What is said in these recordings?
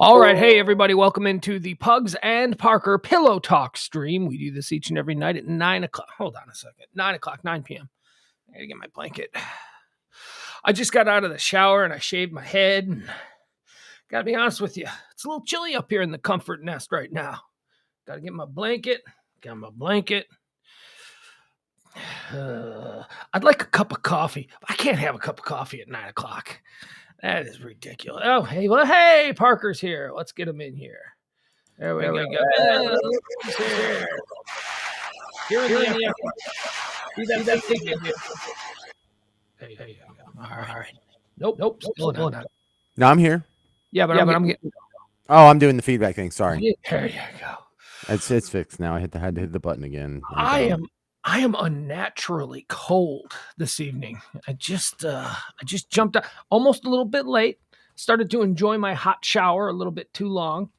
All right. Hey, everybody. Welcome into the Pugs and Parker Pillow Talk stream. We do this each and every night at 9 o'clock. Hold on a second. 9 o'clock, 9 p.m. I gotta get my blanket. I just got out of the shower and I shaved my head. And gotta be honest with you, it's a little chilly up here in the comfort nest right now. Gotta get my blanket. Got my blanket. I'd like a cup of coffee. I can't have a cup of coffee at 9 o'clock. That is ridiculous. Oh, hey, Parker's here. Let's get him in here. There we go. Hey. All right. Nope. Still not. No, I'm here. Yeah, but I'm getting. Oh, I'm doing the feedback thing. Sorry. There you go. It's fixed now. I had to hit the button again. I am unnaturally cold this evening. I just jumped out almost a little bit late. Started to enjoy my hot shower a little bit too long.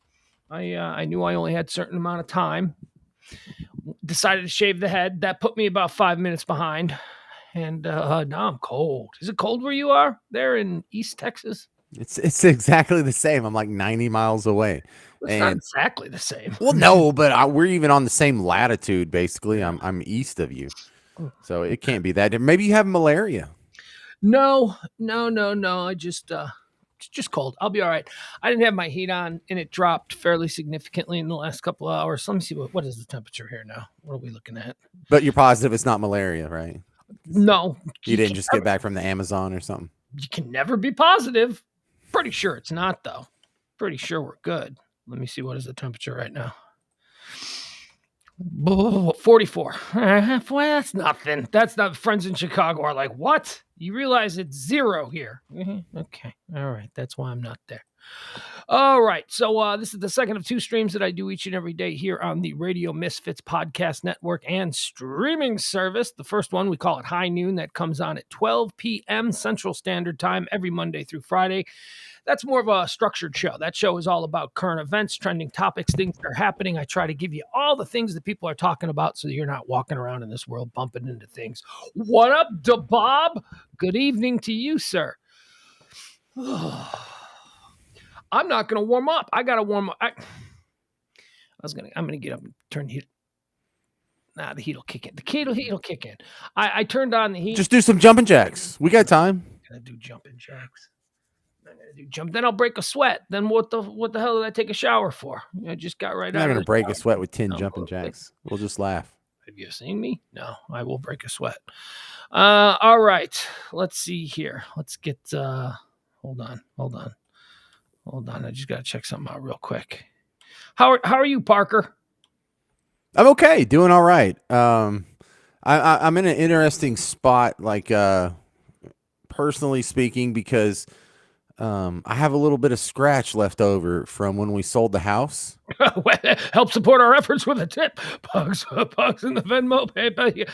I knew I only had a certain amount of time. Decided to shave the head. That put me about 5 minutes behind. And now I'm cold. Is it cold where you are? There in East Texas? It's exactly the same. I'm like 90 miles away. It's not exactly the same. Well, no, but we're even on the same latitude. Basically, I'm east of you, so it can't be that. Maybe you have malaria. No. I just it's just cold. I'll be all right. I didn't have my heat on, and it dropped fairly significantly in the last couple of hours. Let me see what is the temperature here now. What are we looking at? But you're positive it's not malaria, right? No, you didn't just get back from the Amazon or something. You can never be positive. Pretty sure it's not, though. Pretty sure we're good. Let me see, what is the temperature right now? 44. Well, that's nothing. That's not. Friends in Chicago are like, what? You realize it's 0 here. Okay. All right. That's why I'm not there. All right. So this is the second of 2 streams that I do each and every day here on the Radio Misfits Podcast Network and streaming service. The first one, we call it High Noon. That comes on at 12 p.m. Central Standard Time every Monday through Friday. That's more of a structured show. That show is all about current events, trending topics, things that are happening. I try to give you all the things that people are talking about so that you're not walking around in this world bumping into things. What up, DeBob? Good evening to you, sir. I'm not going to warm up. I got to warm up. I'm going to get up and turn the heat. The heat will kick in. The heat will kick in. I turned on the heat. Just do some jumping jacks. We got time. I'm going to do jumping jacks. Then I'll break a sweat. Then what the hell did I take a shower for? I just got right out. I'm not gonna break a sweat with 10 jumping jacks. We'll just laugh. Have you seen me? No, I will break a sweat. All right. Let's see here. Let's get hold on. I just gotta check something out real quick. How are you, Parker? I'm okay, doing all right. I'm in an interesting spot, like personally speaking, because I have a little bit of scratch left over from when we sold the house. Help support our efforts with a tip. Pugs in the Venmo PayPal.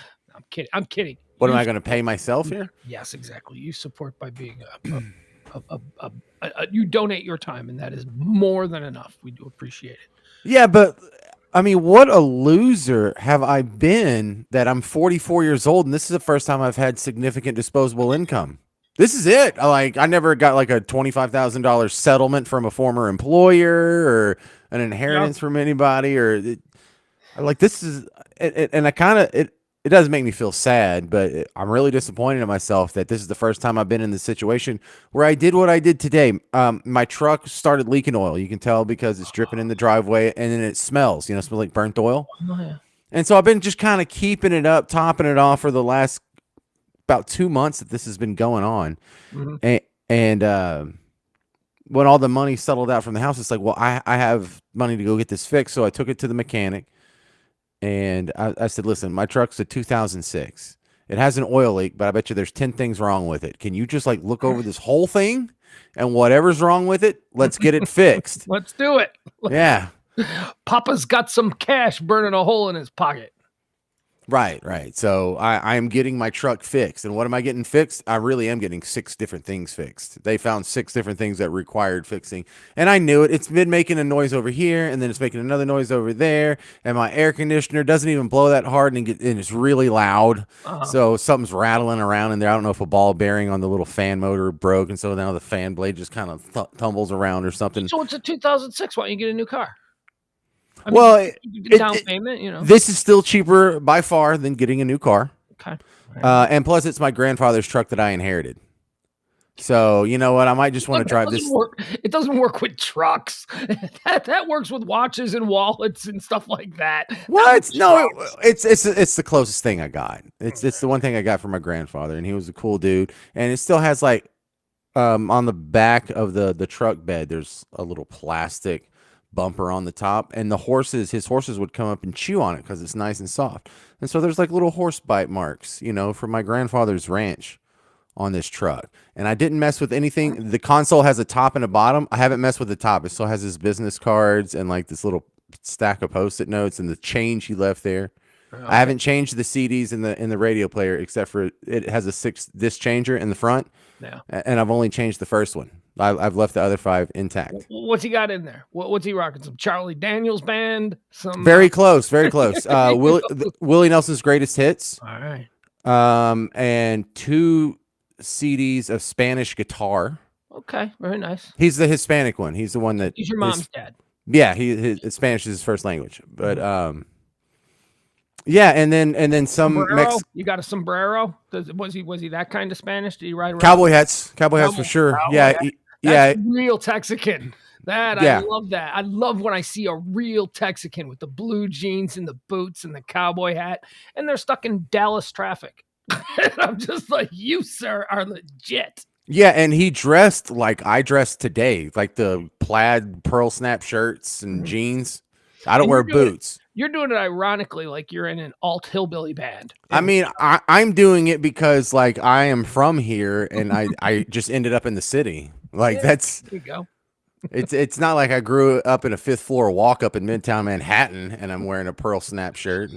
I'm kidding. What am I going to pay myself here? Yes, exactly. You support by being you donate your time, and that is more than enough. We do appreciate it. Yeah, but I mean, what a loser have I been that I'm 44 years old, and this is the first time I've had significant disposable income. This is it. I never got like a $25,000 settlement from a former employer or an inheritance from anybody, this is it. And it does make me feel sad, but I'm really disappointed in myself that this is the first time I've been in this situation where I did what I did today. My truck started leaking oil. You can tell because it's dripping in the driveway, and then it smells, smells like burnt oil. Oh, yeah. And so I've been just kind of keeping it up, topping it off for the last about 2 months that this has been going on. Mm-hmm. And when all the money settled out from the house, it's like, well, I have money to go get this fixed. So I took it to the mechanic, and I said, listen, my truck's a 2006. It has an oil leak, but I bet you there's 10 things wrong with it. Can you just look over this whole thing, and whatever's wrong with it, let's get it fixed. Let's do it. Yeah. Papa's got some cash burning a hole in his pocket. Right. So I am getting my truck fixed. And what am I getting fixed? I really am getting 6 different things fixed. They found 6 different things that required fixing. And I knew it. It's been making a noise over here, and then it's making another noise over there. And my air conditioner doesn't even blow that hard, and it's really loud. So something's rattling around in there. I don't know if a ball bearing on the little fan motor broke, and so now the fan blade just kind of tumbles around or something. So it's a 2006. Why don't you get a new car? I Well, mean, you get down payment, you know. This is still cheaper by far than getting a new car. Okay. And plus, it's my grandfather's truck that I inherited. So you know what? I might just want to drive this. It doesn't work with trucks. that works with watches and wallets and stuff like that. What? No, it's the closest thing I got. It's the one thing I got from my grandfather, and he was a cool dude. And it still has like, on the back of the truck bed, there's a little plastic bumper on the top, and his horses would come up and chew on it because it's nice and soft. And so there's like little horse bite marks, you know, from my grandfather's ranch on this truck. And I didn't mess with anything. The console has a top and a bottom. I haven't messed with the top. It still has his business cards and like this little stack of Post-it notes and the change he left there. Okay. I haven't changed the CDs in the radio player, except for it has a 6-disc changer in the front. Yeah. And I've only changed the first one. I've left the other 5 intact. What's he got in there? What's he rocking? Some Charlie Daniels band? Some very close. Willie Nelson's greatest hits. All right. And 2 CDs of Spanish guitar. Okay, very nice. He's the Hispanic one. He's the one that. He's your mom's dad. Yeah, his Spanish is his first language, but yeah, and then some. You got a sombrero? Was he that kind of Spanish? Did he ride around? Cowboy hats for sure. That's real Texican. I love that. I love when I see a real Texican with the blue jeans and the boots and the cowboy hat, and they're stuck in Dallas traffic. And I'm just like, you, sir, are legit. Yeah, and he dressed like I dressed today, like the plaid pearl snap shirts and jeans. I don't wear boots. You're doing it ironically, like you're in an alt hillbilly band. I mean, I'm doing it because like I am from here, and I just ended up in the city. Like that's there you go. It's not like I grew up in a 5th floor walk up in Midtown Manhattan, and I'm wearing a pearl snap shirt.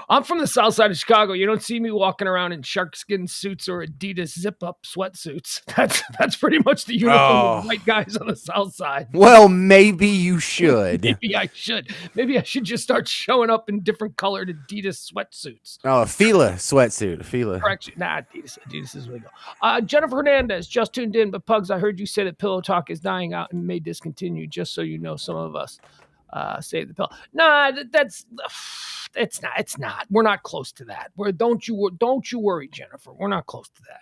I'm from the south side of Chicago. You don't see me walking around in sharkskin suits or Adidas zip-up sweatsuits. That's pretty much the uniform of white guys on the south side. Well, maybe you should. Maybe I should. Maybe I should just start showing up in different colored Adidas sweatsuits. Oh, a Fila sweatsuit. Fila. Correction. Nah, Adidas is legal. Jennifer Hernandez just tuned in, but Pugs, I heard you say that Pillow Talk is dying out and may discontinue, just so you know, some of us save the pill. Nah, it's not. We're not close to that. Don't you worry, Jennifer. We're not close to that.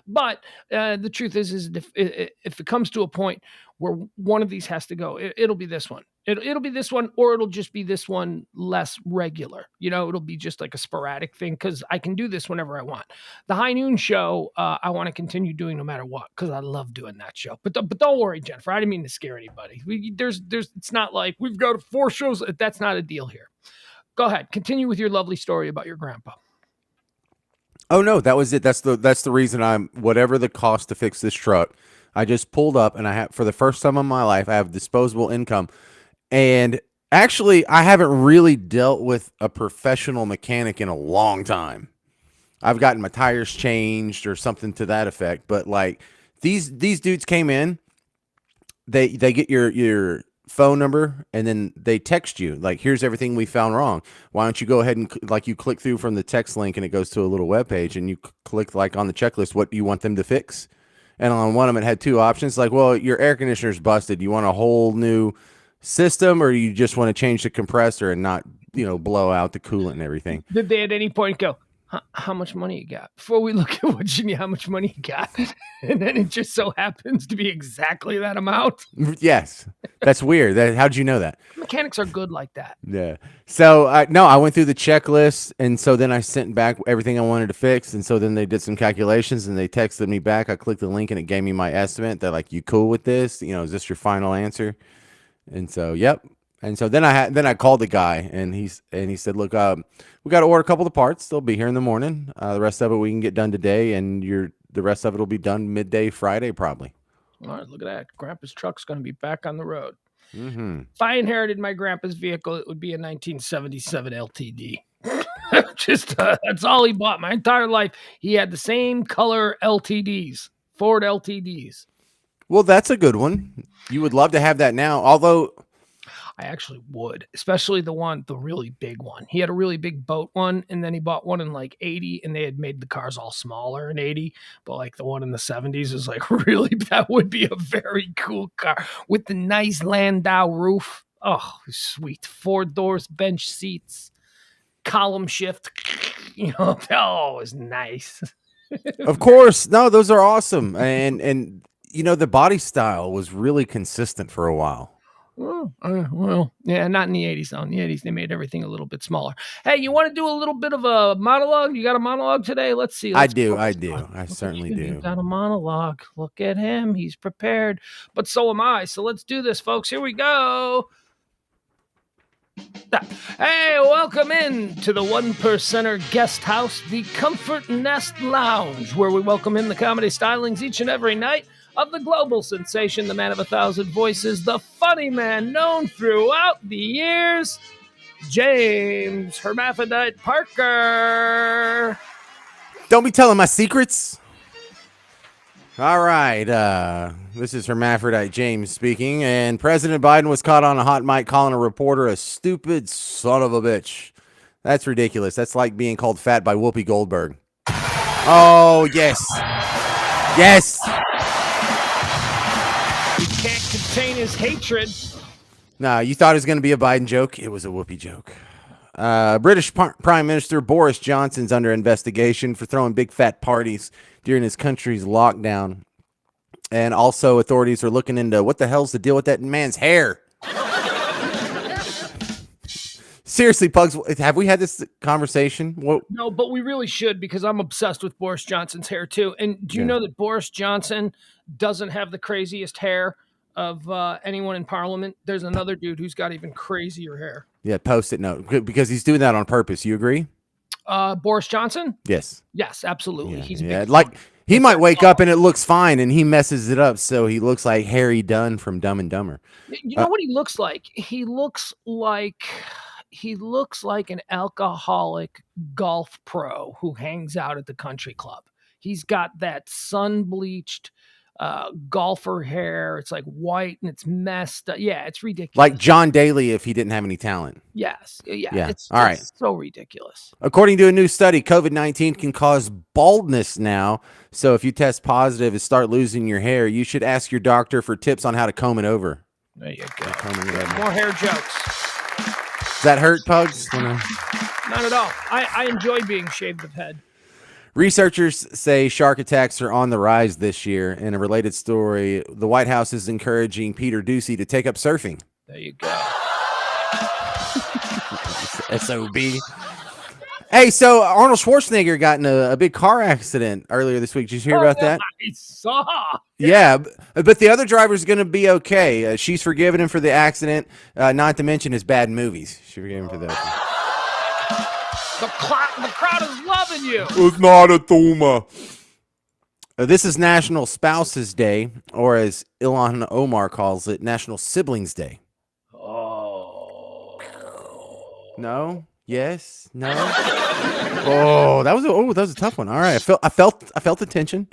But the truth is if it comes to a point where one of these has to go, it'll be this one. It'll be this one, or it'll just be this one less regular. You know, it'll be just like a sporadic thing because I can do this whenever I want. The High Noon Show, I want to continue doing no matter what because I love doing that show. But don't worry, Jennifer. I didn't mean to scare anybody. It's not like we've got 4 shows. That's not a deal here. Go ahead. Continue with your lovely story about your grandpa. Oh no, that was it. That's the reason whatever the cost to fix this truck, I just pulled up and I have, for the first time in my life, I have disposable income. And actually, I haven't really dealt with a professional mechanic in a long time. I've gotten my tires changed or something to that effect, but like these dudes came in, they get your phone number and then they text you like, here's everything we found wrong. Why don't you go ahead and like you click through from the text link and it goes to a little web page and you click like on the checklist what you want them to fix. And on one of them it had 2 options like, well, your air conditioner's busted. You want a whole new system or you just want to change the compressor and not, blow out the coolant and everything. Did they at any point go, how much money you got? Before we look at what you need, how much money you got. And then it just so happens to be exactly that amount. Yes. That's weird. How'd you know that? Mechanics are good like that. Yeah. So, no, I went through the checklist. And so then I sent back everything I wanted to fix. And so then they did some calculations and they texted me back. I clicked the link and it gave me my estimate. They're like, you cool with this? Is this your final answer? And so, yep. And so then I called the guy and he said, look, we got to order a couple of parts. They'll be here in the morning. The rest of it we can get done today, and the rest of it will be done midday Friday probably. All right, look at that. Grandpa's truck's going to be back on the road. Mm-hmm. If I inherited my grandpa's vehicle, it would be a 1977 LTD. Just that's all he bought. My entire life, he had the same color LTDs, Ford LTDs. Well, that's a good one. You would love to have that now. Although I actually would, especially the really big one. He had a really big boat one, and then he bought one in like 80, and they had made the cars all smaller in 80, but like the one in the 70s is like really, that would be a very cool car with the nice Landau roof. Oh, sweet. 4 doors, bench seats, column shift. Oh, it was nice. of course, no, those are awesome. And the body style was really consistent for a while. Well, yeah, not in the 80s, though. In the 80s, they made everything a little bit smaller. Hey, you want to do a little bit of a monologue? You got a monologue today? Let's see. I do. I certainly do. You got a monologue. Look at him. He's prepared. But so am I. So let's do this, folks. Here we go. Hey, welcome in to the One Percenter Guest House, the Comfort Nest Lounge, where we welcome in the comedy stylings each and every night of the global sensation, the man of 1,000 voices, the funny man known throughout the years, James Hermaphrodite Parker. Don't be telling my secrets. All right, this is Hermaphrodite James speaking, and President Biden was caught on a hot mic calling a reporter a stupid son of a bitch. That's ridiculous. That's like being called fat by Whoopi Goldberg. Oh, yes. Yes. He can't contain his hatred. No, you thought it was going to be a Biden joke. It was a Whoopi joke. British Prime Minister Boris Johnson's under investigation for throwing big fat parties during his country's lockdown. And also authorities are looking into what the hell's the deal with that man's hair. Seriously, Pugs, have we had this conversation? No, but we really should, because I'm obsessed with Boris Johnson's hair too. And do you know that Boris Johnson doesn't have the craziest hair of anyone in Parliament? There's another dude who's got even crazier hair. Yeah, Post-it note, because he's doing that on purpose. You agree? Boris Johnson? Yes. Yes, absolutely. Yeah, he's like he might wake up and it looks fine, and he messes it up, so he looks like Harry Dunn from Dumb and Dumber. You know what he looks like? He looks like an alcoholic golf pro who hangs out at the country club. He's got that sun-bleached golfer hair. It's like white and it's messed up. Yeah, it's ridiculous. Like John Daly if he didn't have any talent. Yes. Yeah. It's so ridiculous. According to a new study, COVID-19 can cause baldness now. So if you test positive and start losing your hair, you should ask your doctor for tips on how to comb it over. There you go. More hair jokes. Does that hurt, Pugs? Not at all. I enjoy being shaved of head. Researchers say shark attacks are on the rise this year. In a related story, the White House is encouraging Peter Doocy to take up surfing. There you go. SOB. Hey, so Arnold Schwarzenegger got in a big car accident earlier this week. Did you hear about that? I saw. Yeah, but the other driver's going to be okay. She's forgiven him for the accident, not to mention his bad movies. She forgave him for that. The crowd is loving you. It's not a tumor. This is National Spouses Day, or as Ilhan Omar calls it, National Siblings Day. Oh. No? Yes? No? Oh, that was a tough one. All right, I felt the tension.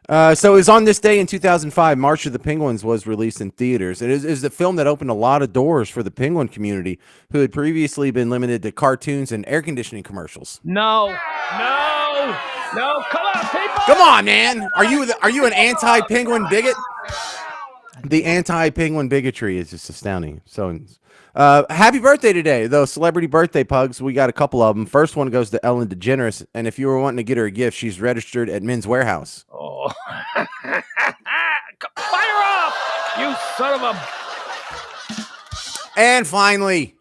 So it was on this day in 2005, March of the Penguins was released in theaters. It is a film that opened a lot of doors for the penguin community, who had previously been limited to cartoons and air conditioning commercials. No, come on, people! Come on, man! Are you an anti-penguin bigot? The anti-penguin bigotry is just astounding. So, happy birthday today, though. Celebrity birthday, Pugs. We got a couple of them. First one goes to Ellen DeGeneres, and if you were wanting to get her a gift, she's registered at Men's Warehouse. Oh, fire off, you son of a! And finally,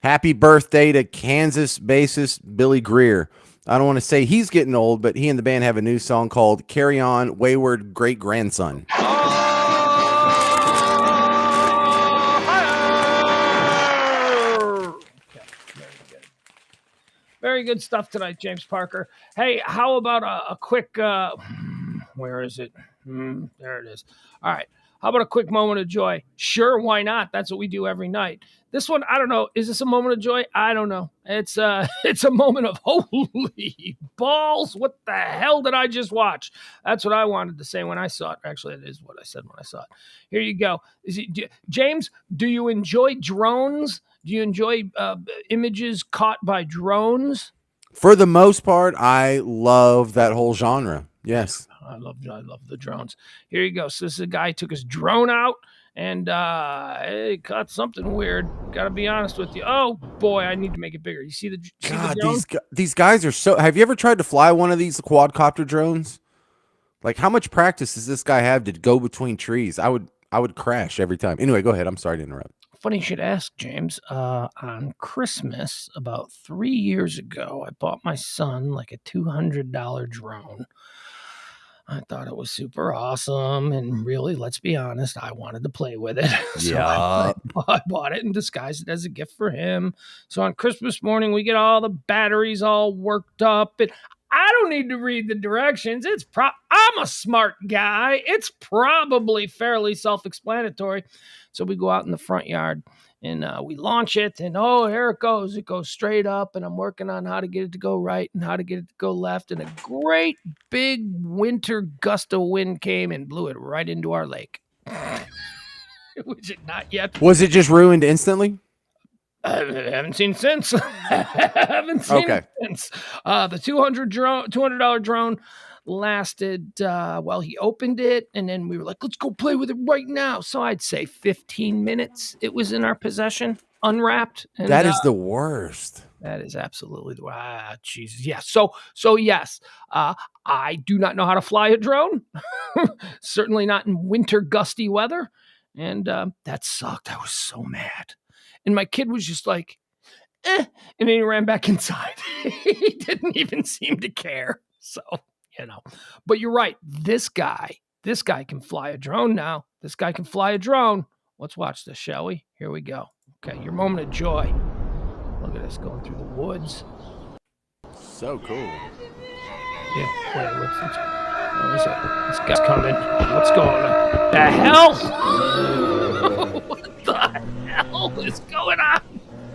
happy birthday to Kansas bassist Billy Greer. I don't want to say he's getting old, but he and the band have a new song called Carry On, Wayward Great Grandson. Very good stuff tonight, James Parker. Hey, how about a quick, where is it? There it is. All right. How about a quick moment of joy? Sure, why not? That's what we do every night. This one, I don't know. Is this a moment of joy? I don't know. It's it's a moment of holy balls. What the hell did I just watch? That's what I wanted to say when I saw it. Actually, it is what I said when I saw it. Here you go. James, do you enjoy drones? Do you enjoy images caught by drones? For the most part, I love that whole genre. Yes. I love the drones. Here you go. So this is a guy who took his drone out and he caught something weird. Gotta be honest with you. Oh boy, I need to make it bigger. You see the God, drone? these guys are so. Have you ever tried to fly one of these quadcopter drones? Like, how much practice does this guy have to go between trees? I would crash every time. Anyway, go ahead. I'm sorry to interrupt. Funny you should ask, James. On Christmas about 3 years ago, I bought my son like a $200 drone. I thought it was super awesome, and really, let's be honest, I wanted to play with it. So I bought it and disguised it as a gift for him. So on Christmas morning, we get all the batteries all worked up, and I don't need to read the directions. I'm a smart guy. It's probably fairly self-explanatory. So we go out in the front yard and we launch it, and oh, here it goes. It goes straight up, and I'm working on how to get it to go right and how to get it to go left. And a great big winter gust of wind came and blew it right into our lake. Was it not yet? Was it just ruined instantly? I haven't seen since. It since. The $200 drone lasted, well, he opened it, and then we were like, let's go play with it right now. So I'd say 15 minutes it was in our possession, unwrapped. And, that is the worst. That is absolutely the worst. Jesus. Yes. So yes, I do not know how to fly a drone. Certainly not in winter gusty weather. And that sucked. I was so mad. And my kid was just like, and then he ran back inside. He didn't even seem to care. So, but you're right. This guy can fly a drone now. This guy can fly a drone. Let's watch this, shall we? Here we go. Okay, your moment of joy. Look at us going through the woods. So cool. Yeah, wait, what's this guy's coming. What's going on? The hell? What the hell is going on?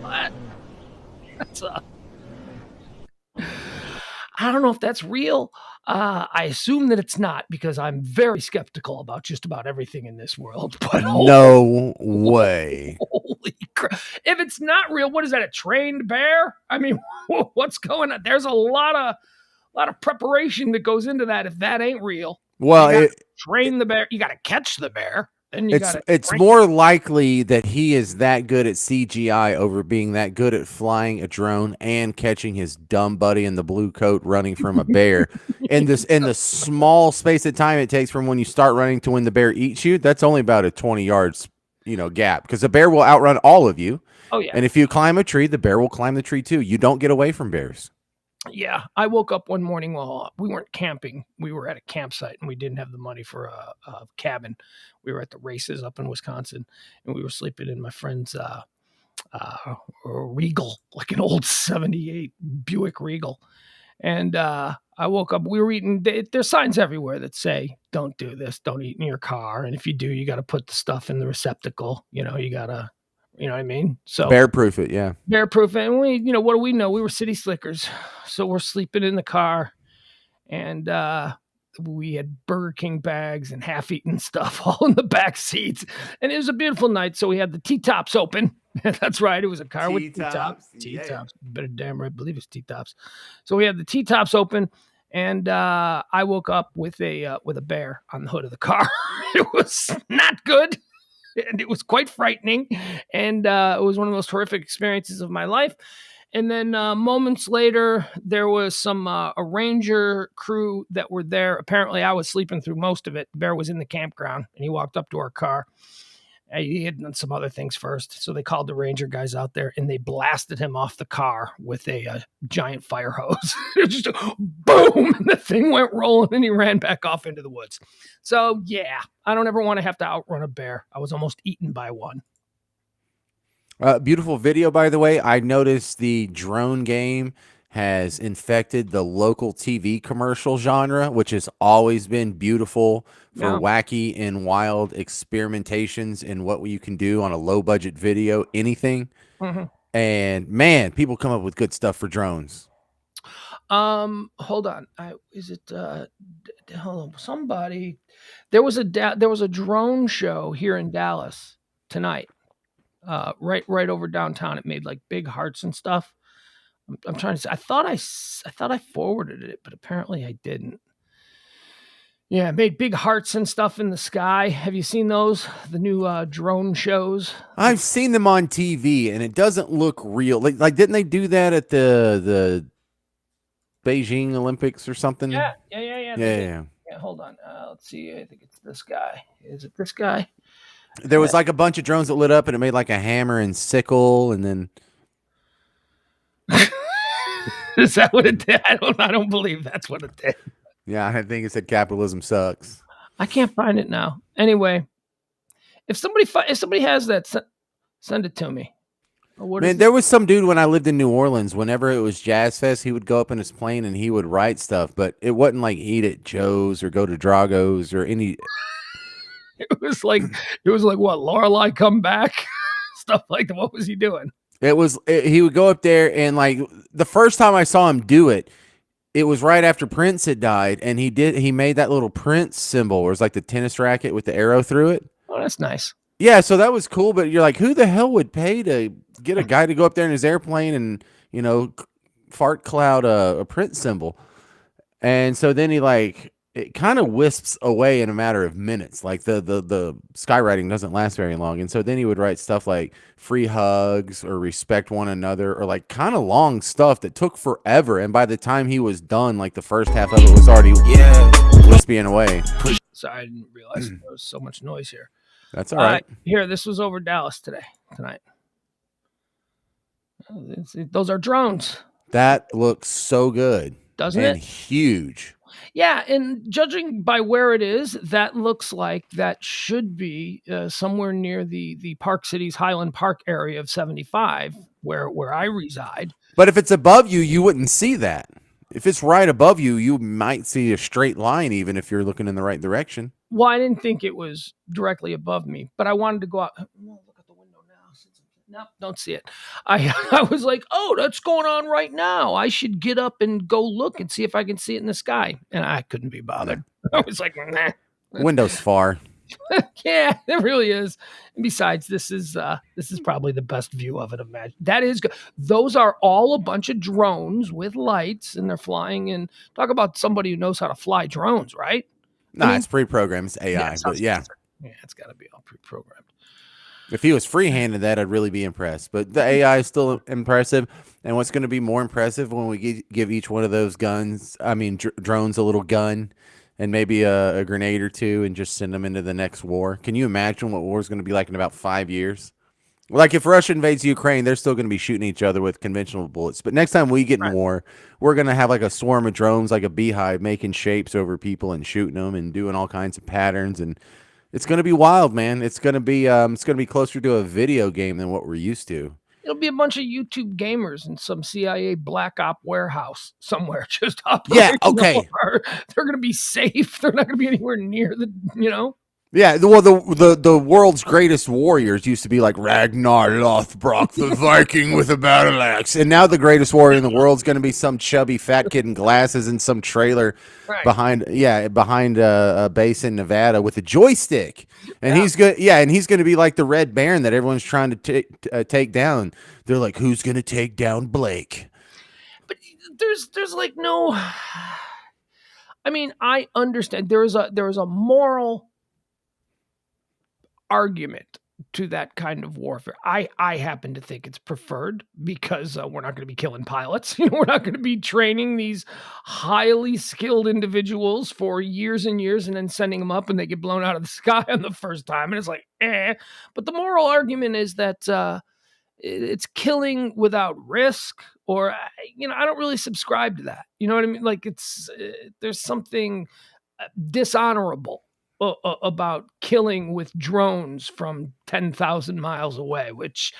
What? That's I don't know if that's real. I assume that it's not because I'm very skeptical about just about everything in this world. But no way. Holy crap. If it's not real, what is that, a trained bear? I mean, what's going on? There's a lot of preparation that goes into that if that ain't real. Well, train the bear. You got to catch the bear. It's more likely that he is that good at CGI over being that good at flying a drone and catching his dumb buddy in the blue coat running from a bear. in the small space of time it takes from when you start running to when the bear eats you, that's only about a 20 yards, gap, because the bear will outrun all of you. Oh yeah. And if you climb a tree, the bear will climb the tree too. You don't get away from bears. Yeah, I woke up one morning while we weren't camping. We were at a campsite and we didn't have the money for a cabin. We were at the races up in Wisconsin, and we were sleeping in my friend's Regal, like an old 78 Buick Regal. And I woke up, we were eating, there's signs everywhere that say, don't do this, don't eat in your car. And if you do, you got to put the stuff in the receptacle. You got to, you know what I mean? So bear proof it, yeah. Bear proof it. And we, what do we know? We were city slickers. So we're sleeping in the car, and we had Burger King bags and half-eaten stuff all in the back seats. And it was a beautiful night. So we had the T-tops open. That's right. It was a car with T-tops. T-tops. Better damn right believe it's T-tops. So we had the T-tops open, and I woke up with a bear on the hood of the car. It was not good. And it was quite frightening, and it was one of the most horrific experiences of my life. And then moments later, there was a ranger crew that were there. Apparently, I was sleeping through most of it. The bear was in the campground, and he walked up to our car. He had done some other things first, so they called the ranger guys out there, and they blasted him off the car with a giant fire hose. Just boom, and the thing went rolling, and he ran back off into the woods. So, yeah, I don't ever want to have to outrun a bear. I was almost eaten by one. Beautiful video, by the way. I noticed the drone game has infected the local TV commercial genre, which has always been beautiful for Yeah. wacky and wild experimentations in what you can do on a low budget video, anything. Mhm. And man, people come up with good stuff for drones. Hold on. Is it hold on. Somebody there was a drone show here in Dallas tonight. Right over downtown. It made like big hearts and stuff. I'm trying to say. I thought I forwarded it, but apparently I didn't. Yeah, it made big hearts and stuff in the sky. Have you seen those? The new drone shows. I've seen them on TV and it doesn't look real. Like didn't they do that at the Beijing Olympics or something? Yeah. They Yeah, did. yeah. Yeah, hold on. Let's see. I think it's this guy. Is it this guy? There was like a bunch of drones that lit up and it made like a hammer and sickle and then Is that what it did? I don't believe that's what it did. yeah, I think it said capitalism sucks. I can't find it now. Anyway, if somebody has that, send it to me. Man, there was some dude when I lived in New Orleans, whenever it was Jazz Fest, he would go up in his plane and he would write stuff, but it wasn't like eat at Joe's or go to Drago's or any. It was like what, Lorelai come back? Stuff like that. What was he doing? He would go up there and like the first time I saw him do it, it was right after Prince had died, and he made that little Prince symbol where it's like the tennis racket with the arrow through it. Oh, that's nice. Yeah, so that was cool, but you're like, who the hell would pay to get a guy to go up there in his airplane and, fart cloud a Prince symbol? And so then it kind of wisps away in a matter of minutes. Like the skywriting doesn't last very long. And so then he would write stuff like free hugs or respect one another or like kind of long stuff that took forever. And by the time he was done, like the first half of it was already wisping away. Sorry, I didn't realize there was so much noise here. That's all right. Here, this was over Dallas tonight. Those are drones. That looks so good. Doesn't and it? Huge. Yeah, and judging by where it is, that looks like that should be somewhere near the Park Cities Highland Park area of 75, where I reside. But if it's above you, you wouldn't see that. If it's right above you, you might see a straight line, even if you're looking in the right direction. Well, I didn't think it was directly above me, but I wanted to go out. Look at the window now. Nope, don't see it. I was like, oh, that's going on right now. I should get up and go look and see if I can see it in the sky. And I couldn't be bothered. I was like, nah. Window's far. Yeah, it really is. And besides, this is probably the best view of it. Imagine that is good. Those are all a bunch of drones with lights, and they're flying. And talk about somebody who knows how to fly drones, right? Nah, it's pre-programmed. It's AI, but yeah. Yeah, it's got to be all pre-programmed. If he was free-handed that, I'd really be impressed. But the AI is still impressive. And what's going to be more impressive when we give each one of those drones a little gun and maybe a grenade or two and just send them into the next war. Can you imagine what war is going to be like in about 5 years? Like if Russia invades Ukraine, they're still going to be shooting each other with conventional bullets. But next time we get in war, we're going to have like a swarm of drones, like a beehive, making shapes over people and shooting them and doing all kinds of patterns. And it's going to be wild, man. It's going to be closer to a video game than what we're used to. It'll be a bunch of YouTube gamers in some CIA black op warehouse somewhere, just operating. Yeah, okay. They're going to be safe. They're not going to be anywhere near the. Yeah, well, the world's greatest warriors used to be like Ragnar Lothbrok, the Viking with a battle axe, and now the greatest warrior in the world is going to be some chubby fat kid in glasses in some trailer behind a base in Nevada with a joystick, and he's good. Yeah, and he's going to be like the Red Baron that everyone's trying to take down. They're like, who's going to take down Blake? But there's like no. I mean, I understand there is a moral argument to that kind of warfare. I happen to think it's preferred because we're not going to be killing pilots. We're not going to be training these highly skilled individuals for years and years and then sending them up and they get blown out of the sky on the first time. And it's like, eh. But the moral argument is that it's killing without risk, or I don't really subscribe to that. You know what I mean? Like there's something dishonorable about killing with drones from 10,000 miles away, which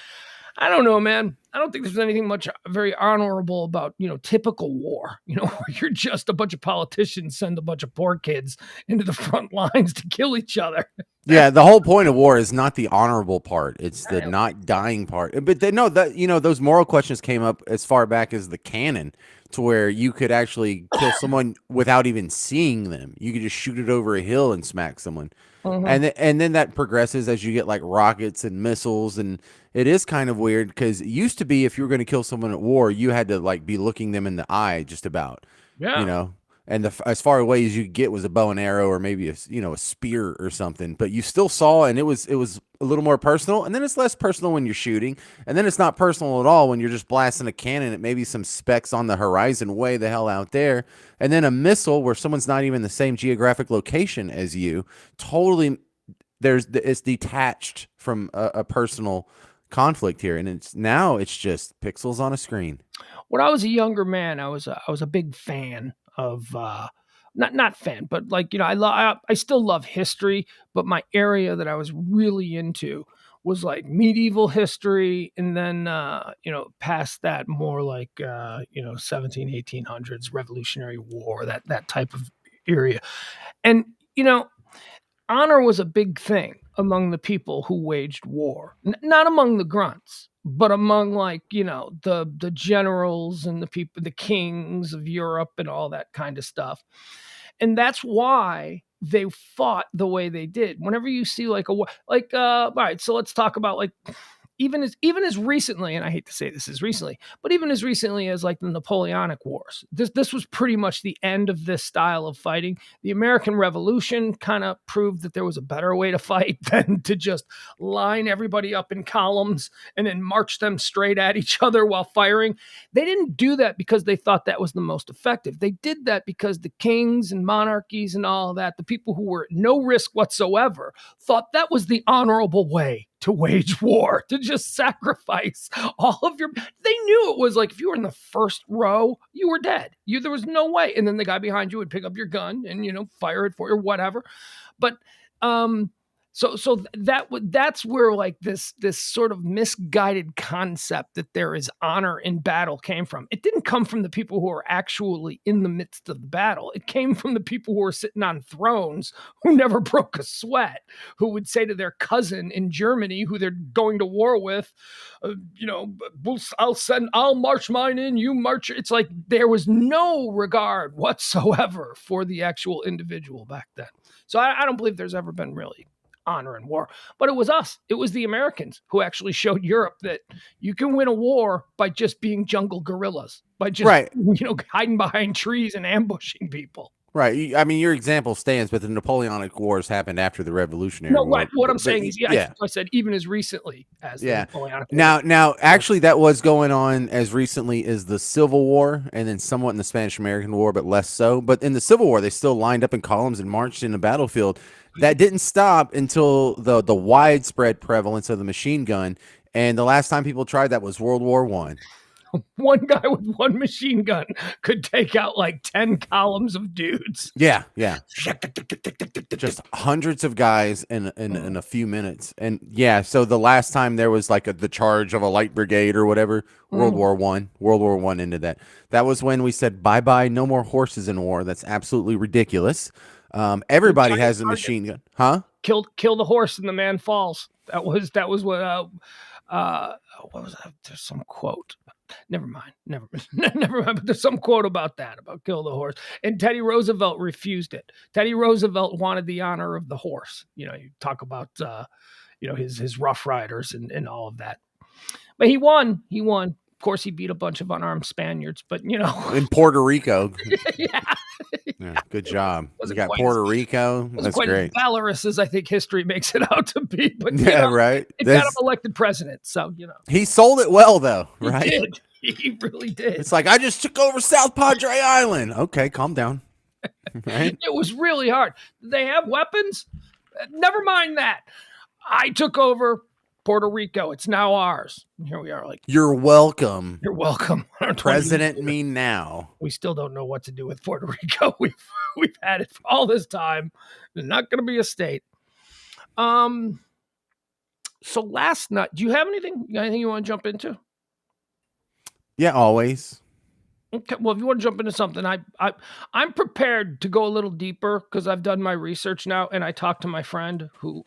I don't know, man. I don't think there's anything much very honorable about, typical war, where you're just a bunch of politicians send a bunch of poor kids into the front lines to kill each other. Yeah, the whole point of war is not the honorable part; it's the I- not dying part. But they know that those moral questions came up as far back as the canon, to where you could actually kill someone without even seeing them. You could just shoot it over a hill and smack someone, Mhm. and then that progresses as you get like rockets and missiles, and it is kind of weird because it used to be if you were going to kill someone at war, you had to like be looking them in the eye just about, you Yeah. know. And as far away as you could get was a bow and arrow or maybe a spear or something, but you still saw, and it was a little more personal. And then it's less personal when you're shooting, and then it's not personal at all when you're just blasting a cannon at maybe some specks on the horizon way the hell out there. And then a missile where someone's not even the same geographic location as you, totally it's detached from a personal conflict here, and it's just pixels on a screen. When I was a younger man, I was a big fan of not fan, but like I still love history, but my area that I was really into was like medieval history, and then past that more like 17 1800s Revolutionary War, that type of area. And you know honor was a big thing among the people who waged war. Not among the grunts, but among like, the generals and the people, the kings of Europe and all that kind of stuff. And that's why they fought the way they did. Whenever you see like a war, like all right, so let's talk about like even as recently, and I hate to say this as recently, but even as recently as like the Napoleonic Wars, this was pretty much the end of this style of fighting. The American Revolution kind of proved that there was a better way to fight than to just line everybody up in columns and then march them straight at each other while firing. They didn't do that because they thought that was the most effective. They did that because the kings and monarchies and all that, the people who were at no risk whatsoever, thought that was the honorable way to wage war, to just sacrifice all of your. They knew it was like if you were in the first row, you were dead. There was no way. And then the guy behind you would pick up your gun and fire it for you or whatever. But that's where like this sort of misguided concept that there is honor in battle came from. It didn't come from the people who are actually in the midst of the battle. It came from the people who were sitting on thrones who never broke a sweat, who would say to their cousin in Germany who they're going to war with, I'll march mine in, you march. It's like there was no regard whatsoever for the actual individual back then. So I don't believe there's ever been really honor in war. But it was us. It was the Americans who actually showed Europe that you can win a war by just being jungle guerrillas, by just Right. hiding behind trees and ambushing people. Right. I mean, your example stands, but the Napoleonic Wars happened after the Revolutionary No, War. right. What I'm But saying is, yeah. I said even as recently as the Yeah. Napoleonic War. Now, actually, that was going on as recently as the Civil War, and then somewhat in the Spanish-American War, but less so. But in the Civil War, they still lined up in columns and marched in the battlefield. That didn't stop until the widespread prevalence of the machine gun, and the last time people tried that was World War One. One guy with one machine gun could take out like 10 columns of dudes. Yeah, just hundreds of guys in a few minutes. And yeah, so the last time there was like the charge of a light brigade or whatever, World War One into that. That was when we said bye bye, no more horses in war. That's absolutely ridiculous. Everybody has a machine gun, huh? Kill the horse and the man falls. That was what was that? There's some quote. Never mind. Never mind. But there's some quote about that, about kill the horse. And Teddy Roosevelt refused it. Teddy Roosevelt wanted the honor of the horse. You talk about his Rough Riders and all of that. But he won. Of course, he beat a bunch of unarmed Spaniards, but in Puerto Rico. Yeah, good job. You got Puerto Rico. That's quite great. As valorous as I think history makes it out to be. But right. It got him elected president, so he sold it well, though. Right? He did. He really did. It's like I just took over South Padre Island. Okay, calm down. Right? It was really hard. Did they have weapons? Never mind that. I took over Puerto Rico. It's now ours. And here we are. Like, you're welcome. You're welcome. President me now. We still don't know what to do with Puerto Rico. We've had it for all this time. It's not going to be a state. So last night, do you have anything? You got anything you want to jump into? Yeah, always. Okay, well, if you want to jump into something, I'm prepared to go a little deeper because I've done my research now, and I talked to my friend who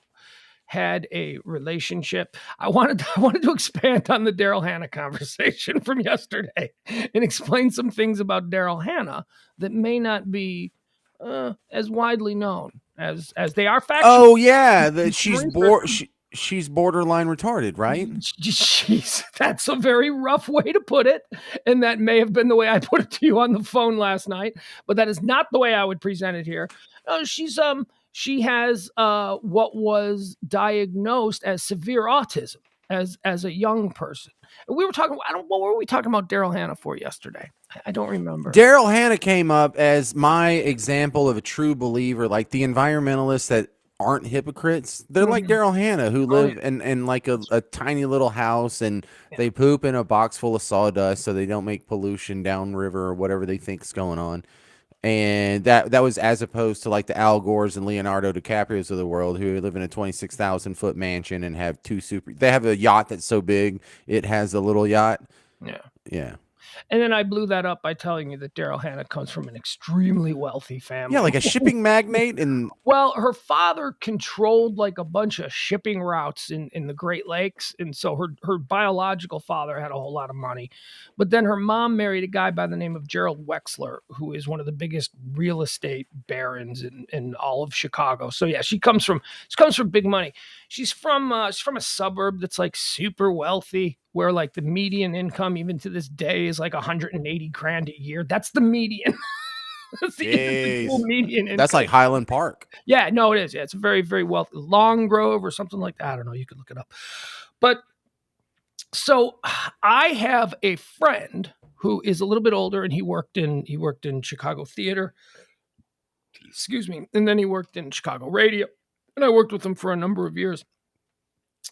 had a relationship. I wanted to expand on the Daryl Hannah conversation from yesterday and explain some things about Daryl Hannah that may not be as widely known as they are factual. Oh yeah, that Some she's research. she's borderline retarded, right? Jeez, that's a very rough way to put it. And that may have been the way I put it to you on the phone last night, but that is not the way I would present it here. She has what was diagnosed as severe autism as a young person. And we were talking, what were we talking about Daryl Hannah for yesterday? I don't remember. Daryl Hannah came up as my example of a true believer, like the environmentalists that aren't hypocrites. They're like Daryl Hannah, who live in like a tiny little house, and they poop in a box full of sawdust so they don't make pollution downriver or whatever they think's going on. And that was as opposed to like the Al Gores and Leonardo DiCaprios of the world, who live in a 26,000-foot mansion and have they have a yacht that's so big it has a little yacht. Yeah. Yeah. And then I blew that up by telling you that Daryl Hannah comes from an extremely wealthy family. Yeah, like a shipping magnate. And well, her father controlled like a bunch of shipping routes in the Great Lakes. And so her biological father had a whole lot of money. But then her mom married a guy by the name of Gerald Wexler, who is one of the biggest real estate barons in all of Chicago. So yeah, she comes from big money. She's from a suburb that's like super wealthy, where like the median income even to this day is like 180 grand a year. That's the median. That's the individual median income. That's like Highland Park. Yeah, no, it is. Yeah, it's very, very wealthy. Long Grove or something like that. I don't know. You could look it up. But so I have a friend who is a little bit older, and he worked in Chicago theater. Excuse me. And then he worked in Chicago radio. And I worked with him for a number of years.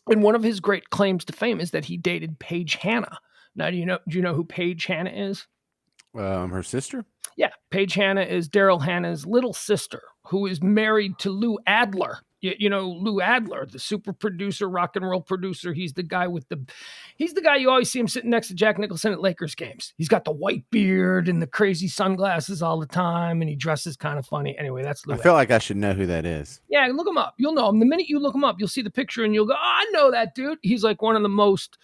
And one of his great claims to fame is that he dated Paige Hannah. Now, do you know who Paige Hannah is? Her sister? Yeah, Paige Hannah is Daryl Hannah's little sister, who is married to Lou Adler. You know Lou Adler, the super producer, rock and roll producer. He's the guy you always see him sitting next to Jack Nicholson at Lakers games. He's got the white beard and the crazy sunglasses all the time, and he dresses kind of funny. Anyway, that's Lou. I feel like I should know who that is. Yeah, look him up. You'll know him. The minute you look him up, you'll see the picture and you'll go, "Oh, I know that dude." He's like one of the most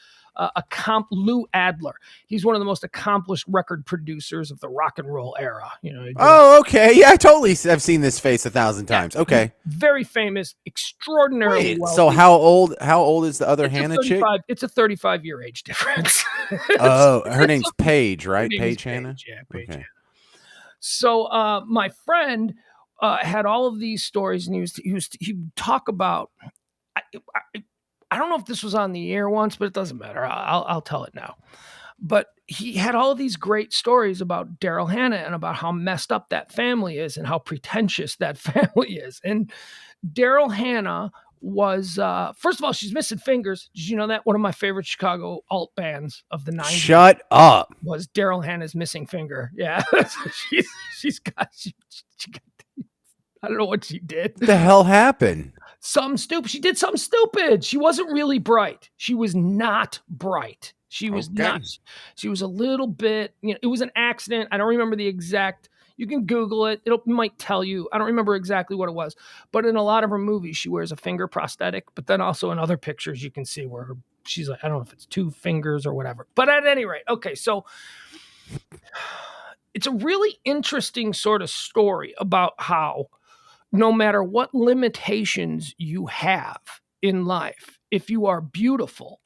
Lou Adler. He's one of the most accomplished record producers of the rock and roll era. You know. Oh, okay. Yeah, I totally have seen this face 1,000 times. Okay. Very famous, extraordinarily wealthy. So how old is the other Hannah chick? It's a 35-year age difference. Oh, her name's Paige, right? Paige Hannah? Yeah, Paige. Okay. So my friend had all of these stories, and he would talk about. I don't know if this was on the air once, but it doesn't matter. I'll tell it now. But he had all of these great stories about Daryl Hannah and about how messed up that family is and how pretentious that family is. And Daryl Hannah was, first of all, she's missing fingers. Did you know that? One of my favorite Chicago alt bands of the 90s. Shut up. Was Daryl Hannah's missing finger. Yeah. she got, I don't know what she did. What the hell happened? She did something stupid. She wasn't really bright. She was not bright. She was not. She was a little bit, it was an accident. I don't remember the exact. You can Google it. It might tell you. I don't remember exactly what it was. But in a lot of her movies, she wears a finger prosthetic. But then also in other pictures, you can see where she's like, I don't know if it's 2 fingers or whatever. But at any rate, okay, so it's a really interesting sort of story about how no matter what limitations you have in life, if you are beautiful,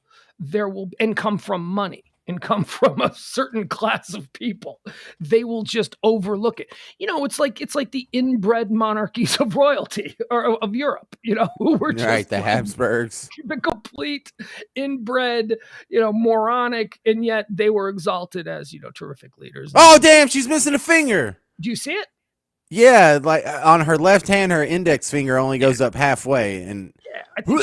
and come from money and come from a certain class of people, they will just overlook it. It's like the inbred monarchies of royalty or of Europe, who were just right, the Habsburgs, the complete inbred, moronic, and yet they were exalted as, terrific leaders. Oh, damn, she's missing a finger. Do you see it? Yeah, like on her left hand, her index finger only goes up halfway, and I think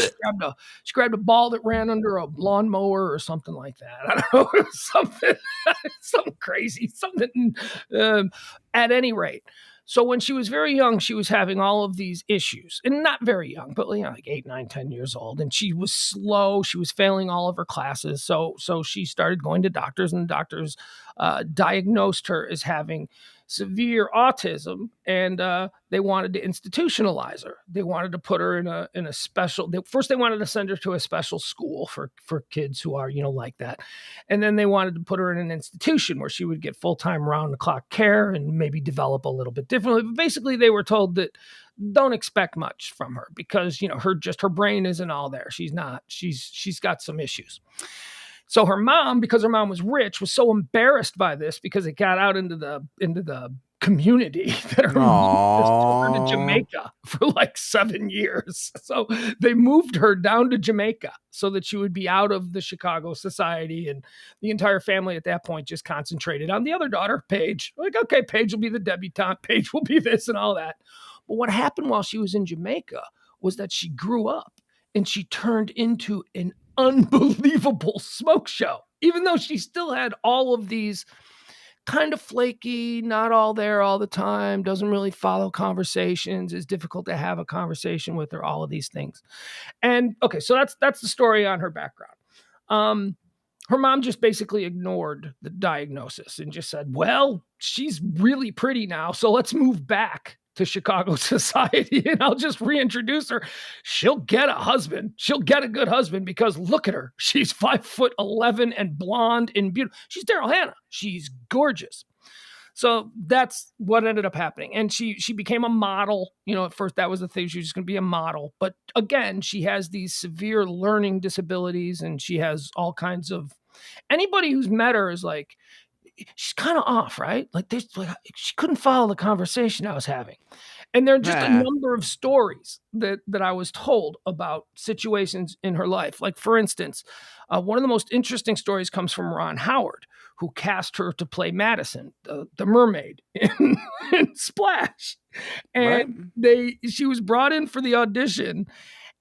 she grabbed a ball that ran under a lawnmower or something like that. I don't know, it was something crazy, something. At any rate, So when she was very young, she was having all of these issues, and not very young, but like 8, 9, 10 years old. And she was slow. She was failing all of her classes. So she started going to doctors, and the doctors diagnosed her as having severe autism, and they wanted to institutionalize her. They wanted to put her in a special. First, they wanted to send her to a special school for kids who are like that, and then they wanted to put her in an institution where she would get full-time round-the-clock care and maybe develop a little bit differently. But basically, they were told that don't expect much from her because her brain isn't all there. She's not. She's got some issues. So her mom, because her mom was rich, was so embarrassed by this because it got out into the community that her mom just took her to Jamaica for like 7 years. So they moved her down to Jamaica so that she would be out of the Chicago society, and the entire family at that point just concentrated on the other daughter, Paige. Like, okay, Paige will be the debutante, Paige will be this and all that. But what happened while she was in Jamaica was that she grew up and she turned into an unbelievable smoke show, even though she still had all of these kind of flaky, not all there all the time, doesn't really follow conversations, is difficult to have a conversation with her, all of these things. And okay, so that's the story on her background. Her mom just basically ignored the diagnosis and just said, well, she's really pretty now, so let's move back to Chicago society and I'll just reintroduce her. She'll get a husband. She'll get a good husband because look at her. She's 5'11" and blonde and beautiful. She's Daryl Hannah. She's gorgeous. So that's what ended up happening. And she became a model. At first that was the thing. She was just going to be a model. But again, she has these severe learning disabilities and she has all kinds of, anybody who's met her is like, she's kind of off, right? Like she couldn't follow the conversation I was having. And there are just a number of stories that I was told about situations in her life. Like, for instance, one of the most interesting stories comes from Ron Howard, who cast her to play Madison, the mermaid in Splash. And she was brought in for the audition.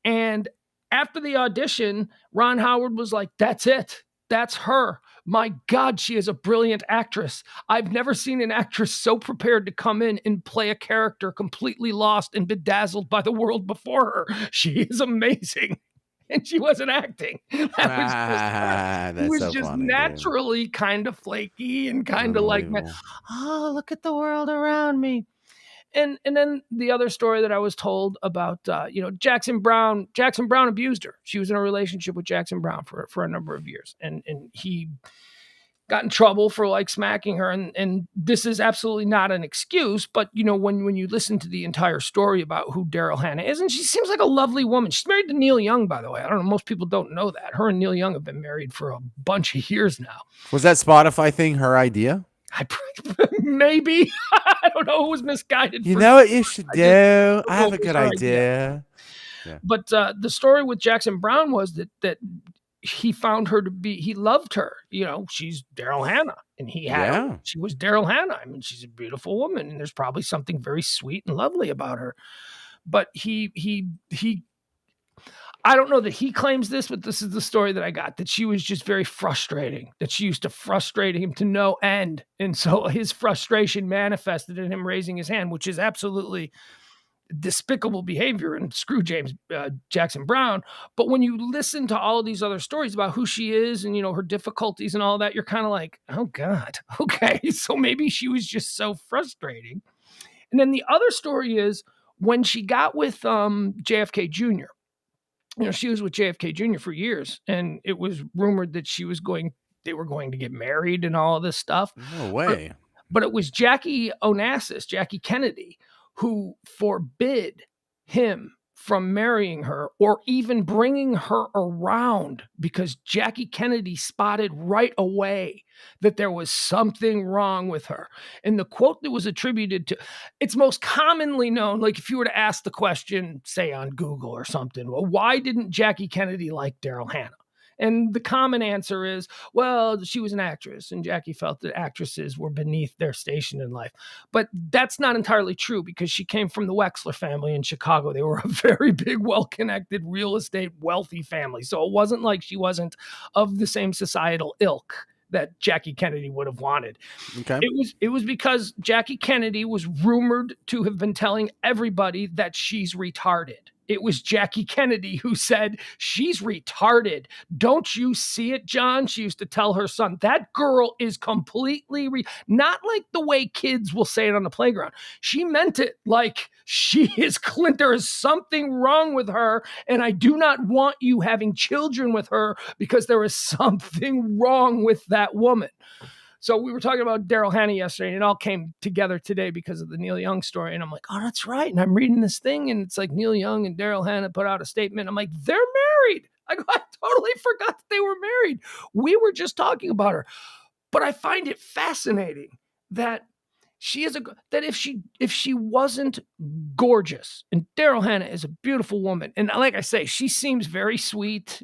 And after the audition, Ron Howard was like, that's it. That's her. My God, she is a brilliant actress. I've never seen an actress so prepared to come in and play a character completely lost and bedazzled by the world before her. She is amazing. And she wasn't acting. That was just, funny, naturally dude. Kind of flaky and kind of like, oh, look at the world around me. And then the other story that I was told about, Jackson Brown abused her. She was in a relationship with Jackson Brown for a number of years. And he got in trouble for like smacking her. And this is absolutely not an excuse, but when you listen to the entire story about who Daryl Hannah is, and she seems like a lovely woman. She's married to Neil Young, by the way. I don't know. Most people don't know that. Her and Neil Young have been married for a bunch of years now. Was that Spotify thing her idea? Maybe. I don't know. It was misguided. You know what you should do? I have a good idea. Yeah. But the story with Jackson Brown was that he found her to be, he loved her. She's Daryl Hannah, and she was Daryl Hannah. I mean, she's a beautiful woman, and there's probably something very sweet and lovely about her. But he I don't know that he claims this, but this is the story that I got, that she was just very frustrating, that she used to frustrate him to no end. And so his frustration manifested in him raising his hand, which is absolutely despicable behavior, and screw Jackson Brown. But when you listen to all of these other stories about who she is and, her difficulties and all that, you're kind of like, oh God, okay. So maybe she was just so frustrating. And then the other story is when she got with JFK Jr., she was with JFK Jr. for years, and it was rumored that they were going to get married and all of this stuff. No way. But it was Jackie Kennedy, who forbid him from marrying her or even bringing her around, because Jackie Kennedy spotted right away that there was something wrong with her. And the quote that was attributed to, it's most commonly known, like if you were to ask the question, say on Google or something, well, why didn't Jackie Kennedy like Daryl Hannah? And the common answer is, well, she was an actress, and Jackie felt that actresses were beneath their station in life. But that's not entirely true, because she came from the Wexler family in Chicago. They were a very big, well-connected, real estate, wealthy family. So it wasn't like she wasn't of the same societal ilk that Jackie Kennedy would have wanted. Okay. It was because Jackie Kennedy was rumored to have been telling everybody that she's retarded. It was Jackie Kennedy who said, she's retarded. Don't you see it, John? She used to tell her son, that girl is completely, not like the way kids will say it on the playground. She meant it like she is, there is something wrong with her, and I do not want you having children with her because there is something wrong with that woman. So we were talking about Daryl Hannah yesterday, and it all came together today because of the Neil Young story. And I'm like, oh, that's right. And I'm reading this thing, and it's like Neil Young and Daryl Hannah put out a statement. I'm like, they're married. I totally forgot that they were married. We were just talking about her. But I find it fascinating that she is that if she wasn't gorgeous, and Daryl Hannah is a beautiful woman, and like I say, she seems very sweet.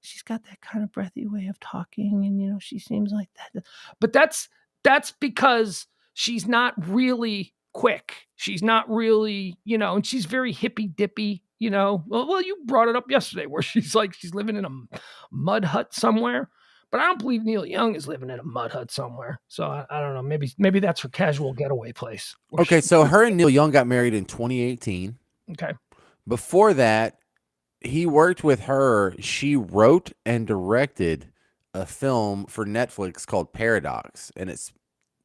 She's got that kind of breathy way of talking, and she seems like that. But that's because she's not really quick. She's not really, and she's very hippy dippy. Well, you brought it up yesterday, where she's living in a mud hut somewhere. But I don't believe Neil Young is living in a mud hut somewhere. So I don't know. Maybe that's her casual getaway place. Okay, so her and Neil Young got married in 2018. Okay. Before that, he worked with her. She wrote and directed a film for Netflix called Paradox, and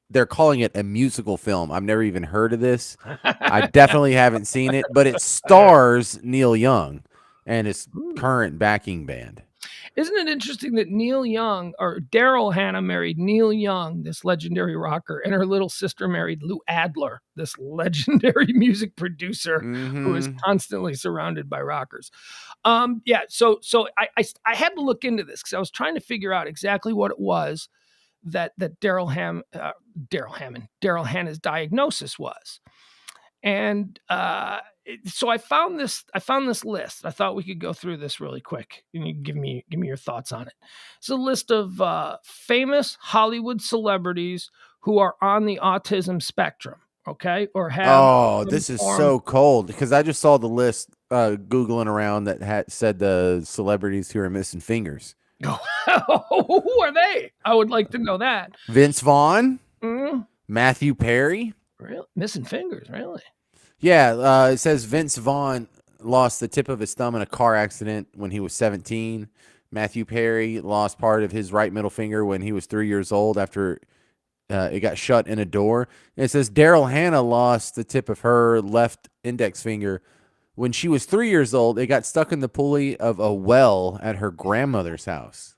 they're calling it a musical film. I've never even heard of this. I definitely haven't seen it, but it stars Neil Young and his current backing band. Isn't it interesting that Neil Young, or Daryl Hannah, married Neil Young, this legendary rocker, and her little sister married Lou Adler, this legendary music producer who is constantly surrounded by rockers. Yeah, so I had to look into this because I was trying to figure out exactly what it was that Daryl Hannah's diagnosis was. And so I found this list. I thought we could go through this really quick, and you give me your thoughts on it. It's a list of famous Hollywood celebrities who are on the autism spectrum. Okay, or have. Oh, this is so cold because I just saw the list Googling around that said the celebrities who are missing fingers. Who are they? I would like to know that. Vince Vaughn, Matthew Perry. Really? Missing fingers, really? Yeah, it says Vince Vaughn lost the tip of his thumb in a car accident when he was 17. Matthew Perry lost part of his right middle finger when he was 3 years old after it got shut in a door. And it says Daryl Hannah lost the tip of her left index finger when she was 3 years old. It got stuck in the pulley of a well at her grandmother's house.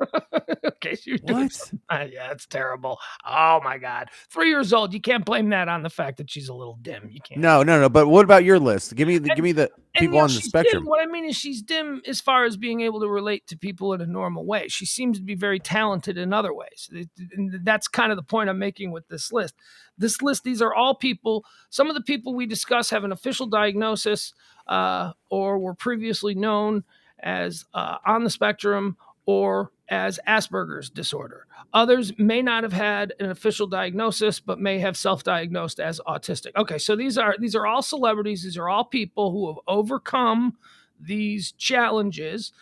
Okay, so you're doing yeah, it's terrible. Oh my God, 3 years old. You can't blame that on the fact that she's a little dim. You can't. No. But what about your list? Give me the people on the spectrum. Dim. What I mean is she's dim as far as being able to relate to people in a normal way. She seems to be very talented in other ways. And that's kind of the point I'm making with this list. These are all people. Some of the people we discuss have an official diagnosis or were previously known as on the spectrum or as Asperger's disorder. Others may not have had an official diagnosis, but may have self-diagnosed as autistic. Okay, so these are all celebrities. These are all people who have overcome these challenges.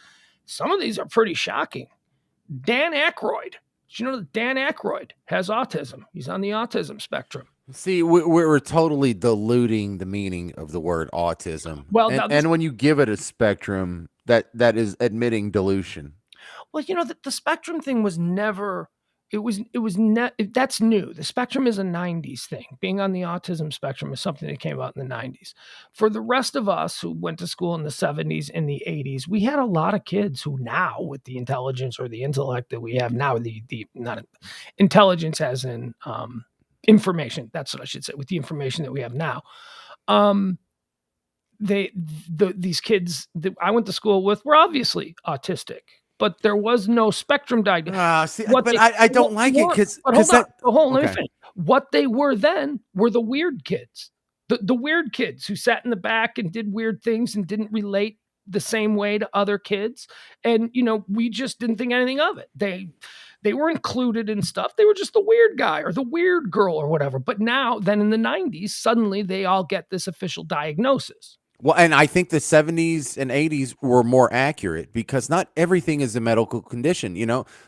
Some of these are pretty shocking. Dan Aykroyd. Did you know that Dan Aykroyd has autism? He's on the autism spectrum. See, we're totally diluting the meaning of the word autism. Well, and when you give it a spectrum, that is admitting dilution. Well, the spectrum thing was never. That's new. The spectrum is a 90s thing. Being on the autism spectrum is something that came out in the 90s. For the rest of us who went to school in the 70s and the 80s, we had a lot of kids who now, with the intelligence or the intellect that we have now, the not intelligence as in information. That's what I should say. With the information that we have now, these kids that I went to school with were obviously autistic. But there was no spectrum diagnosis. I don't like it because let me finish. What they were then were the weird kids, the weird kids who sat in the back and did weird things and didn't relate the same way to other kids. And we just didn't think anything of it. They were included in stuff. They were just the weird guy or the weird girl or whatever. But now, then in the 90s, suddenly they all get this official diagnosis. Well, and I think the 70s and 80s were more accurate because not everything is a medical condition.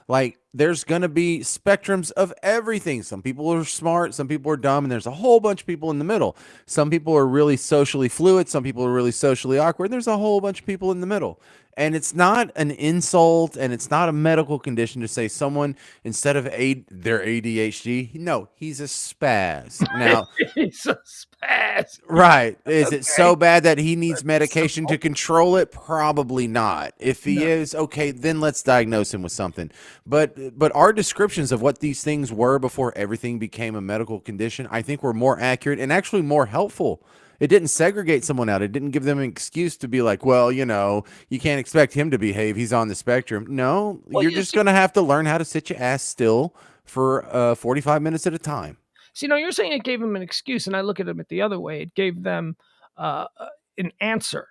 Like there's going to be spectrums of everything. Some people are smart, some people are dumb, and there's a whole bunch of people in the middle. Some people are really socially fluid, some people are really socially awkward. There's a whole bunch of people in the middle. And it's not an insult and it's not a medical condition to say someone instead of their ADHD, no, he's a spaz. Now, He's a spaz. right. Is it Okay. so bad that he needs That's medication to simple. control it? Probably not. If he No. is, okay, then let's diagnose him with something. But our descriptions of what these things were before everything became a medical condition, I think were more accurate and actually more helpful. It didn't segregate someone out. It didn't give them an excuse to be like, well, you can't expect him to behave. He's on the spectrum. No, Well, you're you just see, going to have to learn how to sit your ass still for 45 minutes at a time. no, you're saying it gave them an excuse, and I look at them the other way. It gave them an answer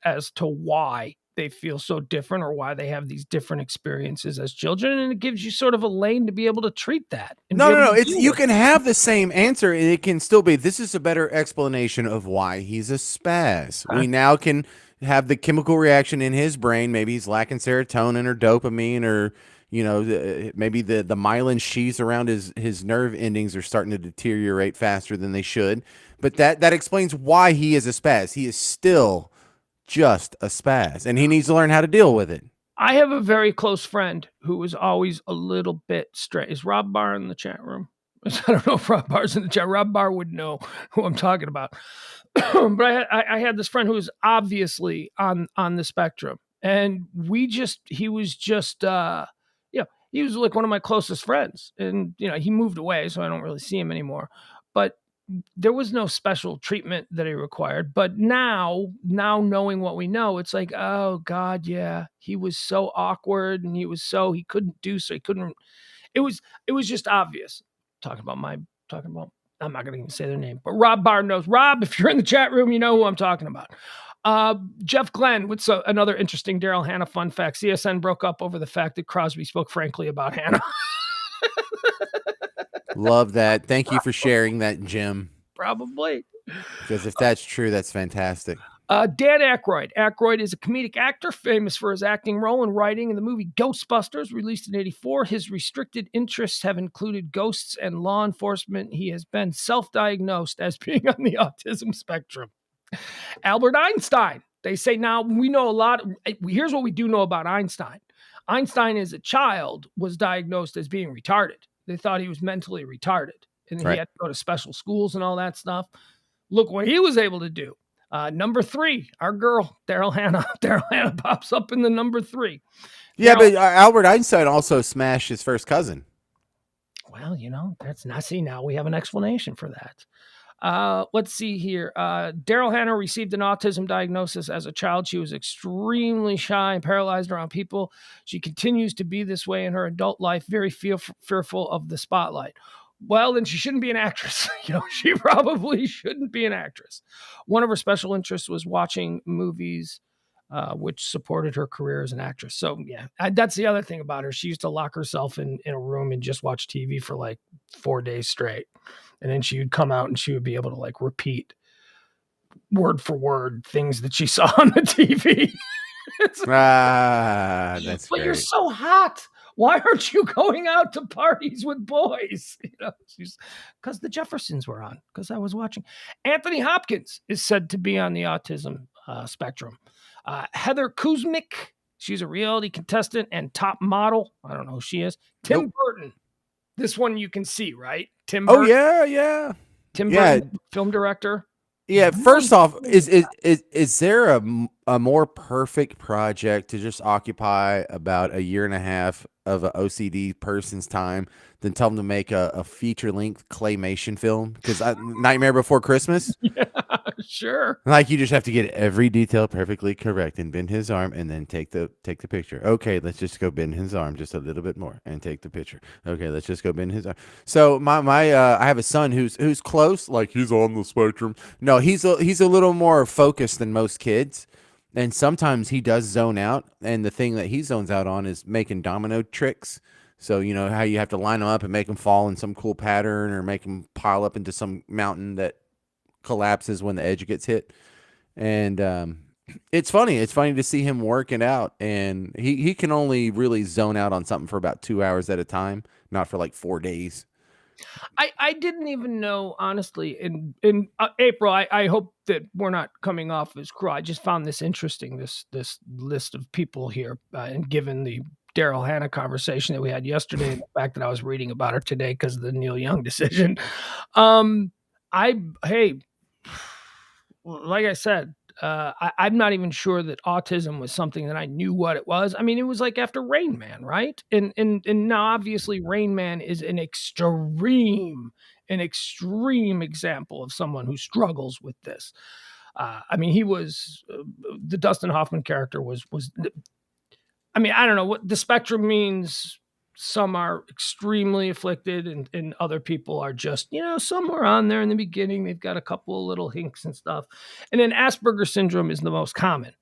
as to why they feel so different or why they have these different experiences as children, and it gives you sort of a lane to be able to treat that and be No, no, able no. to It's deal you with can it. have the same answer, and it can still be. This is a better explanation of why he's a spaz. Okay. We now can have the chemical reaction in his brain. Maybe he's lacking serotonin or dopamine, or maybe the myelin sheaths around his nerve endings are starting to deteriorate faster than they should. But that explains why he is a spaz. He is still just a spaz, and he needs to learn how to deal with it. I have a very close friend who was always a little bit straight. Is Rob Barr in the chat room? I don't know if Rob Barr's in the chat. Rob Barr would know who I'm talking about. But I had this friend who was obviously on the spectrum, and he was just he was like one of my closest friends, and he moved away, so I don't really see him anymore. But there was no special treatment that he required. But now knowing what we know, it's like, oh God, yeah, he was so awkward, and he couldn't do so. He couldn't. It was just obvious. Talking about. I'm not going to even say their name, but Rob Barr knows. Rob, if you're in the chat room, you know who I'm talking about. Jeff Glenn, what's another interesting Daryl Hannah fun fact? CSN broke up over the fact that Crosby spoke frankly about Hannah. Love that. Thank you for sharing that, Jim. Probably. Because if that's true, that's fantastic. Dan Aykroyd. Aykroyd is a comedic actor famous for his acting role and writing in the movie Ghostbusters, released in '84. His restricted interests have included ghosts and law enforcement. He has been self-diagnosed as being on the autism spectrum. Albert Einstein. They say now we know a lot. Here's what we do know about Einstein. Einstein, as a child, was diagnosed as being retarded. They thought he was mentally retarded, and he Right. had to go to special schools and all that stuff. Look what he was able to do. Number 3, our girl, Daryl Hannah. Daryl Hannah pops up in the number 3. Yeah, Now, but Albert Einstein also smashed his first cousin. well, that's not. See, now we have an explanation for that. Let's see here. Daryl Hannah received an autism diagnosis as a child. She was extremely shy and paralyzed around people. She continues to be this way in her adult life, very fearful of the spotlight. Well, then she shouldn't be an actress. She probably shouldn't be an actress. One of her special interests was watching movies, which supported her career as an actress. So, yeah, that's the other thing about her. She used to lock herself in a room and just watch TV for like 4 days straight. And then she would come out and she would be able to like repeat word for word things that she saw on the TV. That's But great. you're so hot. Why aren't you going out to parties with boys? Because the Jeffersons were on, because I was watching. Anthony Hopkins is said to be on the autism spectrum. Heather Kuzmic, she's a reality contestant and top model. I don't know who she is. Tim Burton. This one you can see, right? Tim Oh, Burton. yeah. Tim Yeah. Burton, film director. Yeah, first off, is there a more perfect project to just occupy about a year and a half of an OCD person's time than tell them to make a feature-length claymation film? Because Nightmare Before Christmas, Yeah, sure. like you just have to get every detail perfectly correct and bend his arm and then take the picture. Okay, let's just go bend his arm just a little bit more and take the picture. Okay, let's just go bend his arm. So my I have a son who's close, like he's on the spectrum. No, he's a little more focused than most kids. And sometimes he does zone out, and the thing that he zones out on is making domino tricks. So you know how you have to line them up and make them fall in some cool pattern, or make them pile up into some mountain that collapses when the edge gets hit. And It's funny. It's funny to see him working out, and he can only really zone out on something for about 2 hours at a time, not for like 4 days. I didn't even know, honestly, in April. I hope that we're not coming off as cruel. I just found this interesting, this list of people here, and given the Daryl Hannah conversation that we had yesterday, and the fact that I was reading about her today because of the Neil Young decision. Hey, like I said, I'm not even sure that autism was something that I knew what it was. I mean, it was like after Rain Man, right? And now obviously Rain Man is an extreme example of someone who struggles with this. I mean, he was the Dustin Hoffman character was. I mean, I don't know what the spectrum means. Some are extremely afflicted, and other people are just, somewhere on there in the beginning. They've got a couple of little hinks and stuff. And then Asperger's syndrome is the most common,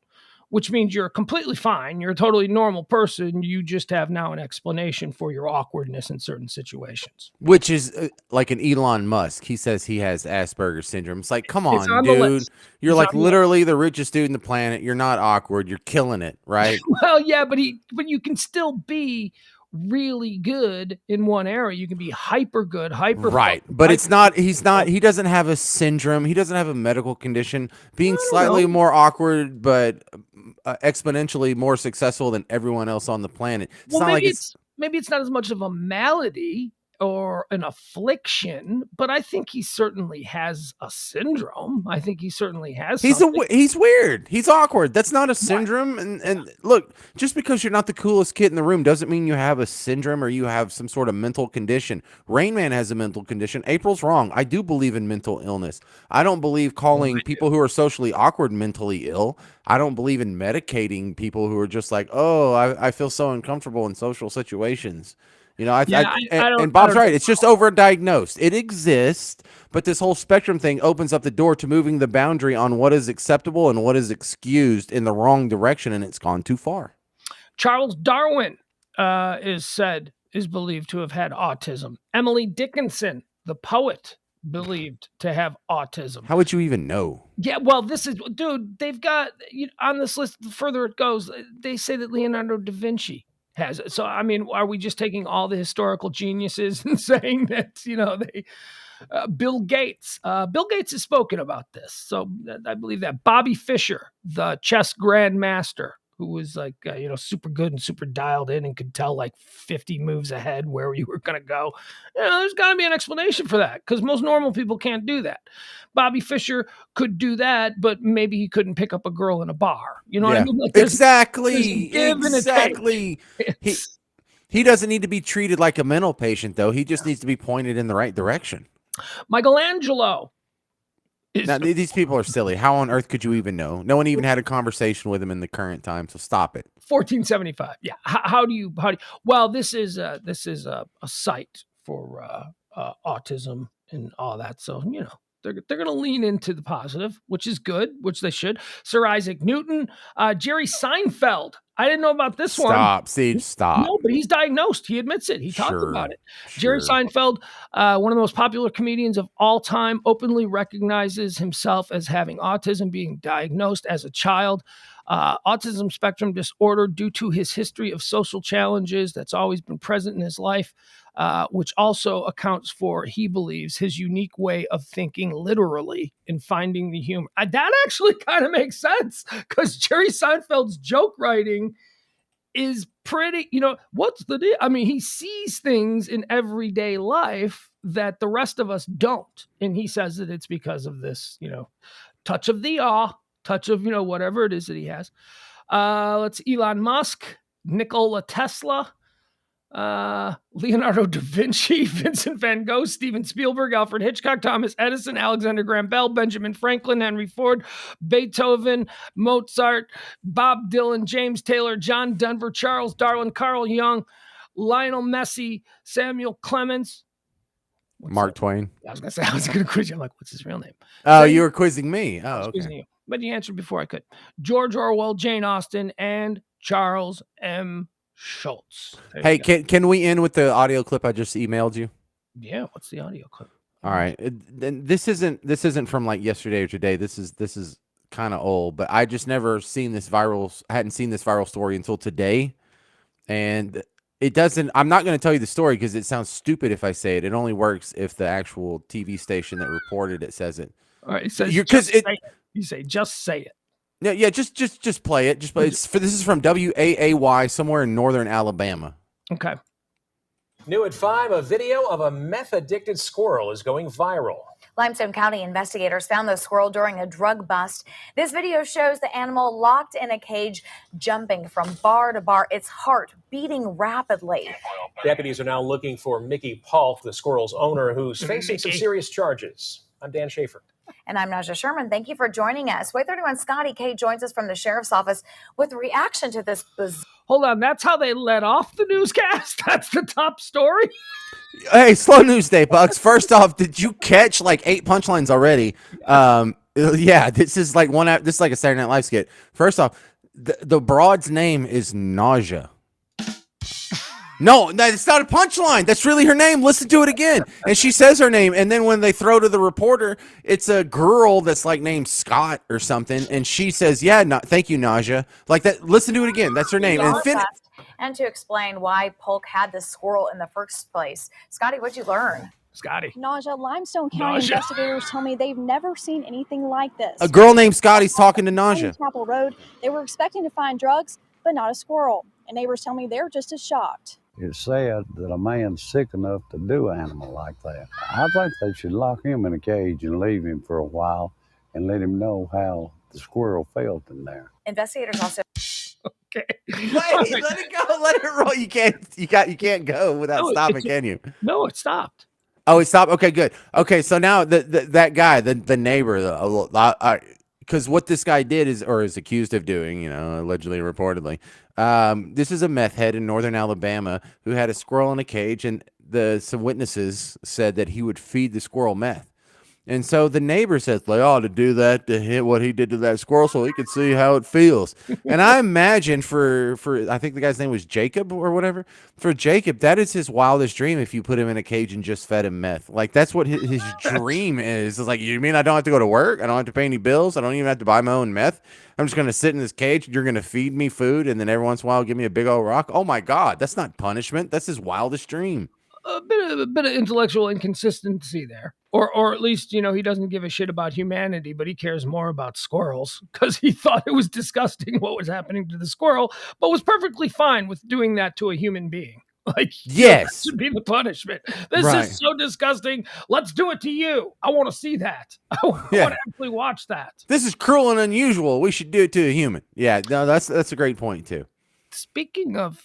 which means you're completely fine. You're a totally normal person. You just have now an explanation for your awkwardness in certain situations. Which is like an Elon Musk. He says he has Asperger's syndrome. It's like, come It's on, on the dude. list. You're He's like on the list. literally the richest dude in the planet. You're not awkward. You're killing it, right? Well, yeah, but you can still be really good in one area. You can be hyper good, hyper Right. But it's not, he doesn't have a syndrome. He doesn't have a medical condition. Being slightly more awkward, but exponentially more successful than everyone else on the planet. It's Well, not like maybe it's not as much of a malady or an affliction, but I think he certainly has a syndrome. I think he certainly has something. He's weird. He's awkward. That's not a syndrome. And look, just because you're not the coolest kid in the room doesn't mean you have a syndrome or you have some sort of mental condition. Rain Man has a mental condition. April's wrong. I do believe in mental illness. I don't believe calling people who are socially awkward mentally ill. I don't believe in medicating people who are just like, oh, I feel so uncomfortable in social situations. You know, and Bob's right. It's just overdiagnosed. It exists, but this whole spectrum thing opens up the door to moving the boundary on what is acceptable and what is excused in the wrong direction, and it's gone too far. Charles Darwin is believed to have had autism. Emily Dickinson, the poet, believed to have autism. How would you even know? Yeah, well, dude, they've got on this list, the further it goes, they say that Leonardo da Vinci has it. So, I mean, are we just taking all the historical geniuses and saying that, Bill Gates has spoken about this. So I believe that Bobby Fischer, the chess grandmaster, who was like, super good and super dialed in and could tell like 50 moves ahead where you were going to go. There's got to be an explanation for that because most normal people can't do that. Bobby Fischer could do that, but maybe he couldn't pick up a girl in a bar. You know what I mean? Like exactly. He doesn't need to be treated like a mental patient, though. He just needs to be pointed in the right direction. Michelangelo. Now, these people are silly. How on earth could you even know? No one even had a conversation with him in the current time, so stop it. 1475. Yeah. How do you? Well, this is a site for autism and all that. So they're going to lean into the positive, which is good, which they should. Sir Isaac Newton, Jerry Seinfeld. I didn't know about this one. Stop. No, but he's diagnosed. He admits it. He talked about it. Jerry Seinfeld, one of the most popular comedians of all time, openly recognizes himself as having autism, being diagnosed as a child. Autism spectrum disorder due to his history of social challenges that's always been present in his life, which also accounts for, he believes, his unique way of thinking literally and finding the humor. That actually kind of makes sense because Jerry Seinfeld's joke writing is pretty, what's the deal? I mean, he sees things in everyday life that the rest of us don't. And he says that it's because of this, touch of the awe, touch of, whatever it is that he has. Let's Elon Musk, Nikola Tesla, Leonardo da Vinci, Vincent van Gogh, Steven Spielberg, Alfred Hitchcock, Thomas Edison, Alexander Graham Bell, Benjamin Franklin, Henry Ford, Beethoven, Mozart, Bob Dylan, James Taylor, John Denver, Charles Darwin, Carl Jung, Lionel Messi, Samuel Clemens. Mark Twain. I was going to quiz you. I'm like, what's his real name? Oh, you were quizzing me. Oh, okay. Quizzing you. But you answered before I could. George Orwell, Jane Austen, and Charles M. Schultz. Hey, can we end with the audio clip I just emailed you? Yeah, what's the audio clip? All right. This isn't from like yesterday or today. This is kind of old, but I just never seen this viral. Hadn't seen this viral story until today, and it doesn't. I'm not going to tell you the story because it sounds stupid if I say it. It only works if the actual TV station that reported it says it. All right, it says Because just say it. You say just say it. Yeah, just play it. Just play. This is from WAAY somewhere in northern Alabama. Okay. New at 5, a video of a meth-addicted squirrel is going viral. Limestone County investigators found the squirrel during a drug bust. This video shows the animal locked in a cage, jumping from bar to bar, its heart beating rapidly. Deputies are now looking for Mickey Paulk, the squirrel's owner, who's facing some serious charges. I'm Dan Schaefer. And I'm Naja Sherman. Thank you for joining us. Way 31 Scotty K joins us from the sheriff's office with reaction to this bizarre. Hold on, that's how they let off the newscast? That's the top story? Hey, slow news day, Bugs. First off, did you catch like 8 punchlines already? Yeah, this is like this is like a Saturday Night Live skit. First off, the broad's name is Nausea. No, it's not a punchline. That's really her name. Listen to it again. And she says her name. And then when they throw to the reporter, it's a girl that's like named Scott or something. And she says, yeah, thank you, Nausea. Like that. Listen to it again. That's her name. And to explain why Polk had the squirrel in the first place. Scotty, what'd you learn? Scotty. Nausea, Limestone County investigators tell me they've never seen anything like this. A girl named Scotty's talking to Nausea. Chapel Road, they were expecting to find drugs, but not a squirrel. And neighbors tell me they're just as shocked. It's sad that a man's sick enough to do an animal like that. I think they should lock him in a cage and leave him for a while and let him know how the squirrel felt in there. Investigators also. Okay. Wait, let it go. Let it roll. You can't go without stopping, can you? No, it stopped. Oh, it stopped. Okay, good. Okay, so now that guy, the neighbor, because what this guy did is accused of doing, allegedly, reportedly. This is a meth head in northern Alabama who had a squirrel in a cage, and some witnesses said that he would feed the squirrel meth. And so the neighbor says they ought to do that to hit what he did to that squirrel so he could see how it feels. And I imagine for I think the guy's name was Jacob or whatever. For Jacob, that is his wildest dream if you put him in a cage and just fed him meth. Like that's what his dream is. It's like, you mean I don't have to go to work? I don't have to pay any bills? I don't even have to buy my own meth? I'm just going to sit in this cage. You're going to feed me food and then every once in a while give me a big old rock? Oh my God, that's not punishment. That's his wildest dream. A bit of intellectual inconsistency there. Or at least, he doesn't give a shit about humanity, but he cares more about squirrels because he thought it was disgusting what was happening to the squirrel, but was perfectly fine with doing that to a human being. Like, yes, that should be the punishment. This right. is so disgusting. Let's do it to you. I want to see that. I want to actually watch that. This is cruel and unusual. We should do it to a human. Yeah, no, that's a great point too. Speaking of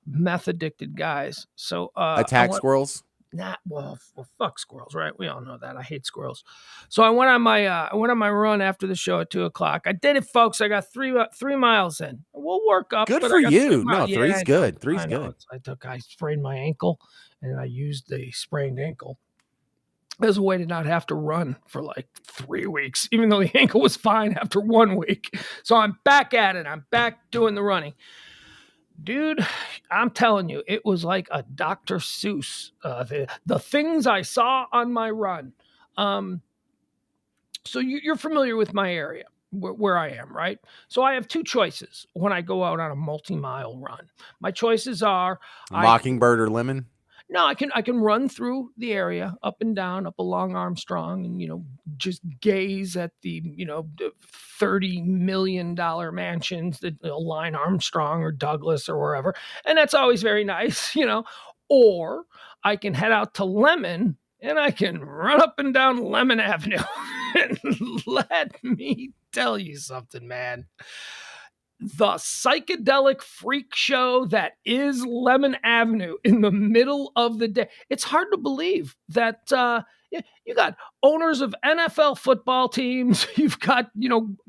meth addicted guys, so attack squirrels. Well, fuck squirrels, right? We all know that. I hate squirrels. So I went on my run after the show at 2:00. I did it, folks. I got 3 miles in. We'll work up. Good for you. No, three's good. Three's good. I sprained my ankle, and I used the sprained ankle as a way to not have to run for like 3 weeks, even though the ankle was fine after 1 week. So I'm back at it. I'm back doing the running. Dude, I'm telling you, it was like a Dr. Seuss. The things I saw on my run. So you're familiar with my area where I am, right? So I have 2 choices when I go out on a multi-mile run. My choices are Mockingbird or Lemon. No, I can run through the area up and down, up along Armstrong, and just gaze at the $30 million mansions that line Armstrong or Douglas or wherever, and that's always very nice, Or I can head out to Lemon and I can run up and down Lemon Avenue. And let me tell you something, man. The psychedelic freak show that is Lemon Avenue in the middle of the day. It's hard to believe that you got owners of NFL football teams. You've got,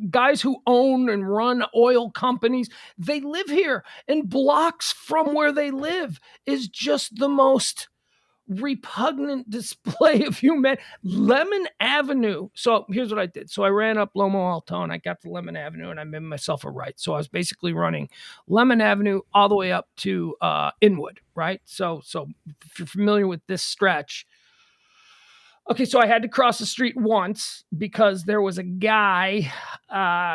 guys who own and run oil companies. They live here, and blocks from where they live is just the most repugnant display of human. Lemon Avenue. So here's what I did. So I ran up Lomo Alto and I got to Lemon Avenue and I made myself a right. So I was basically running Lemon Avenue all the way up to Inwood, right? So if you're familiar with this stretch, Okay, so I had to cross the street once because there was a guy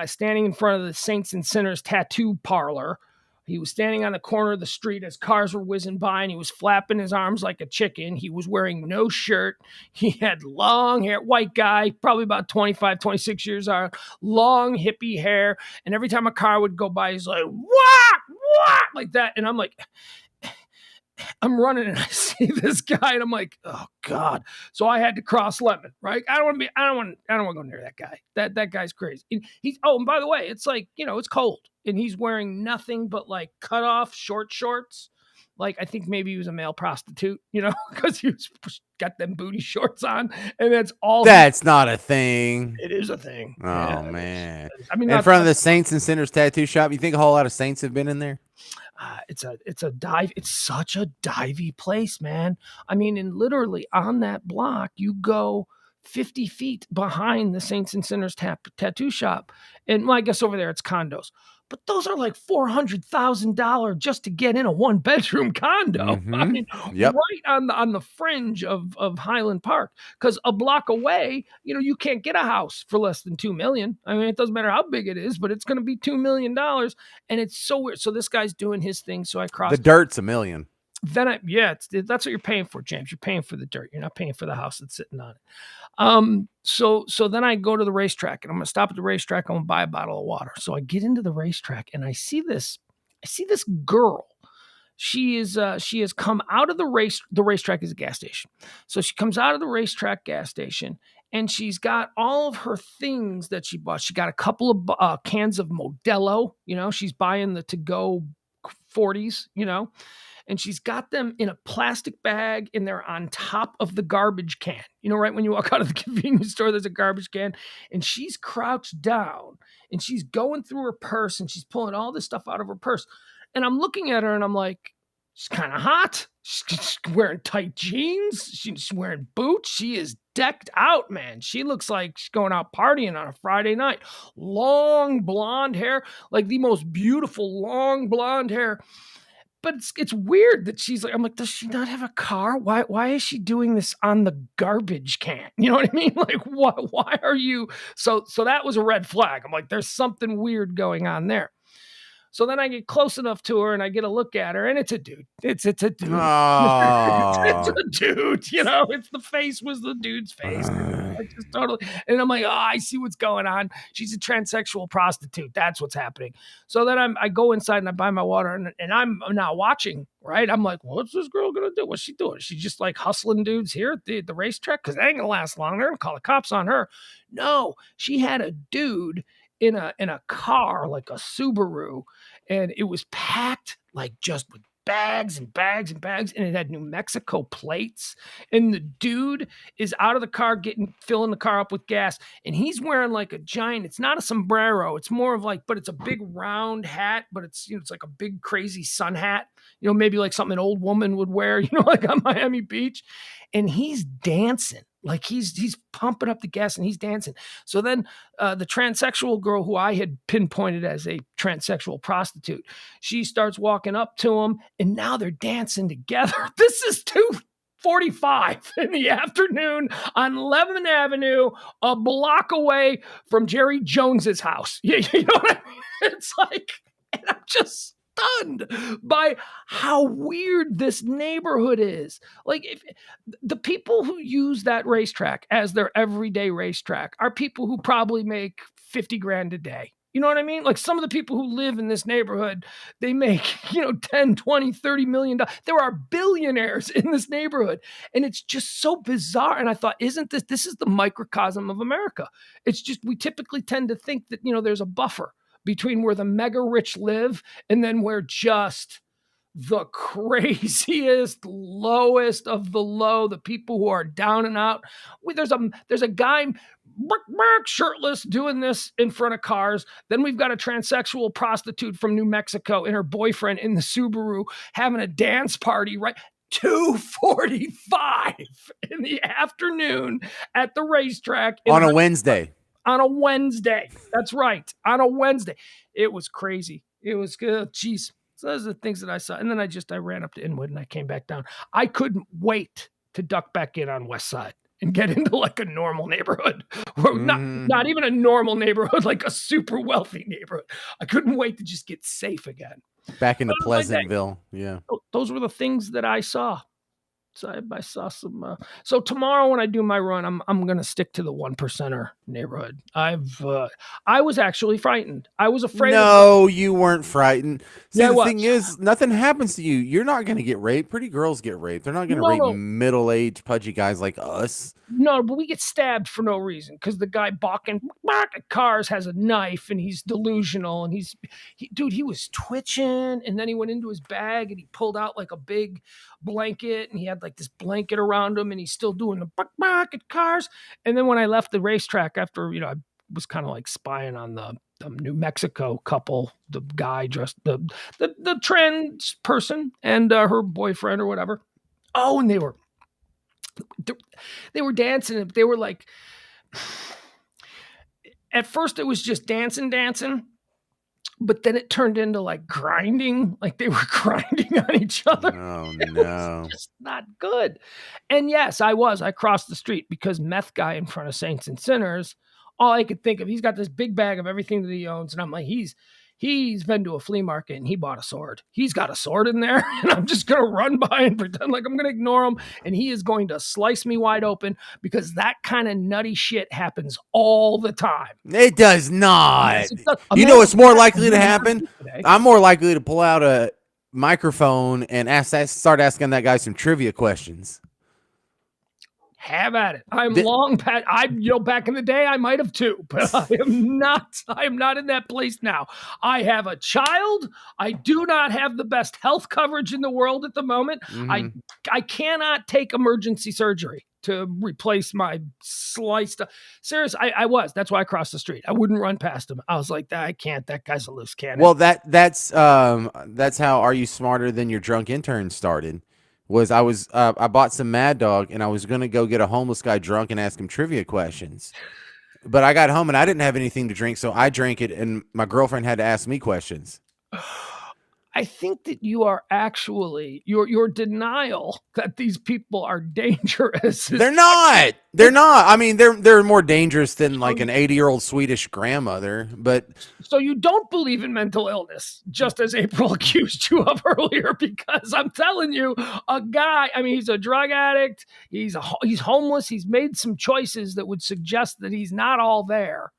standing in front of the Saints and Sinners tattoo parlor. He was standing on the corner of the street as cars were whizzing by, and he was flapping his arms like a chicken. He was wearing no shirt. He had long hair, white guy, probably about 25, 26 years old, long hippie hair. And every time a car would go by, he's like, what, like that. And I'm like, I'm running and I see this guy and I'm like, oh God. So I had to cross Lemon, right? I don't want to go near that guy. That guy's crazy. And and by the way, it's like, it's cold and he's wearing nothing but like cut off short shorts. Like, I think maybe he was a male prostitute, because he was got them booty shorts on and that's all. That's not a thing. It is a thing. Oh, yeah, man. I mean, in front of the Saints and Sinners tattoo shop, you think a whole lot of Saints have been in there? It's a dive. It's such a divey place, man. I mean, and literally on that block, you go 50 feet behind the Saints and Sinners tattoo shop. And I guess over there it's condos. But those are like $400,000 just to get in a 1-bedroom condo. Mm-hmm. I mean, yep. right on the fringe of Highland Park. Because a block away, you can't get a house for less than $2 million. I mean, it doesn't matter how big it is, but it's going to be $2 million. And it's so weird. So this guy's doing his thing. So I crossed. The dirt's $1 million. Then that's what you're paying for, James. You're paying for the dirt. You're not paying for the house that's sitting on it. So then I go to the racetrack and I'm going to stop at the racetrack. I'm going to buy a bottle of water. So I get into the racetrack and I see this girl. She has come out of the racetrack is a gas station. So she comes out of the racetrack gas station and she's got all of her things that she bought. She got a couple of cans of Modelo, she's buying the to-go 40s, and she's got them in a plastic bag and they're on top of the garbage can. Right when you walk out of the convenience store, there's a garbage can and she's crouched down and she's going through her purse and she's pulling all this stuff out of her purse. And I'm looking at her and I'm like, she's kind of hot. She's wearing tight jeans. She's wearing boots. She is decked out, man. She looks like she's going out partying on a Friday night. Long blonde hair, like the most beautiful long blonde hair. But it's weird that she's like, I'm like, does she not have a car? Why is she doing this on the garbage can? You know what I mean? Like, why are you? So that was a red flag. I'm like, there's something weird going on there. So then I get close enough to her and I get a look at her and it's a dude. It's a dude. Oh. It's a dude, It's the face was the dude's face. Just totally. And I'm like, I see what's going on. She's a transsexual prostitute. That's what's happening. So then I go inside and I buy my water and I'm now watching, right? I'm like, what's this girl going to do? What's she doing? She's just like hustling dudes here at the racetrack because they ain't going to last long. They're going to call the cops on her. No, she had a dude in a car, like a Subaru, and it was packed like just with bags and bags and bags, and it had New Mexico plates. And the dude is out of the car filling the car up with gas, and he's wearing like a giant, it's not a sombrero, it's more of like, but it's a big round hat, but it's it's like a big crazy sun hat, maybe like something an old woman would wear, like on Miami Beach. And he's dancing. Like he's pumping up the gas and he's dancing. So then the transsexual girl who I had pinpointed as a transsexual prostitute, she starts walking up to him and now they're dancing together. This is 2:45 in the afternoon on 11th Avenue, a block away from Jerry Jones's house. You know what I mean? It's like, and I'm just stunned by how weird this neighborhood is. Like, if the people who use that racetrack as their everyday racetrack are people who probably make 50 grand a day. You know what I mean? Like some of the people who live in this neighborhood, they make, 10, 20, 30 million. There are billionaires in this neighborhood. And it's just so bizarre. And I thought, this is the microcosm of America. It's just, we typically tend to think that, there's a buffer between where the mega rich live and then where just the craziest, lowest of the low, the people who are down and out. There's a guy shirtless doing this in front of cars. Then we've got a transsexual prostitute from New Mexico and her boyfriend in the Subaru having a dance party, right? 2:45 in the afternoon at the racetrack on a Wednesday. On a Wednesday. That's right. On a Wednesday. It was crazy. It was good. Jeez. So those are the things that I saw. And then I ran up to Inwood and I came back down. I couldn't wait to duck back in on West Side and get into like a normal neighborhood, or not even a normal neighborhood, like a super wealthy neighborhood. I couldn't wait to just get safe again. Back into Pleasantville. Yeah. Those were the things that I saw. So I saw some. So tomorrow when I do my run, I'm gonna stick to the 1%er neighborhood. I was actually frightened. I was afraid. No, you weren't frightened. See, Yeah, the thing is, nothing happens to you. You're not gonna get raped. Pretty girls get raped. They're not gonna rape middle-aged, pudgy guys like us. No, but we get stabbed for no reason because the guy balking at cars has a knife and he's delusional and he was twitching and then he went into his bag and he pulled out like a big blanket and he had like this blanket around him and he's still doing the bark at cars. And then when I left the racetrack after, I was kind of like spying on the New Mexico couple, the guy dressed the trans person and her boyfriend or whatever. Oh, and they were dancing. They were like, at first it was just dancing, but then it turned into like grinding, like they were grinding on each other. Oh, It no. was just not good. And yes, I crossed the street because meth guy in front of Saints and Sinners, all I could think of, he's got this big bag of everything that he owns. And I'm like, he's been to a flea market and he bought a sword. He's got a sword in there and I'm just going to run by and pretend like I'm going to ignore him. And he is going to slice me wide open because that kind of nutty shit happens all the time. It does not. Yes, it does. You know what's more likely to happen? I'm more likely to pull out a microphone and start asking that guy some trivia questions. Have at it. I'm long past. Back in the day, I might have too, but I am not in that place now. I have a child. I do not have the best health coverage in the world at the moment. Mm-hmm. I cannot take emergency surgery to replace my sliced. Serious, I was. That's why I crossed the street. I wouldn't run past him. I was like, I can't. That guy's a loose cannon. Well, that's how Are You Smarter Than Your Drunk Intern started. I bought some Mad Dog and I was going to go get a homeless guy drunk and ask him trivia questions. But I got home and I didn't have anything to drink, so I drank it and my girlfriend had to ask me questions. I think that you are actually your denial that these people are dangerous. They're not. They're not. I mean, they're more dangerous than like an 80-year-old Swedish grandmother. But so you don't believe in mental illness, just as April accused you of earlier, because I'm telling you, a guy. I mean, he's a drug addict. He's homeless. He's made some choices that would suggest that he's not all there.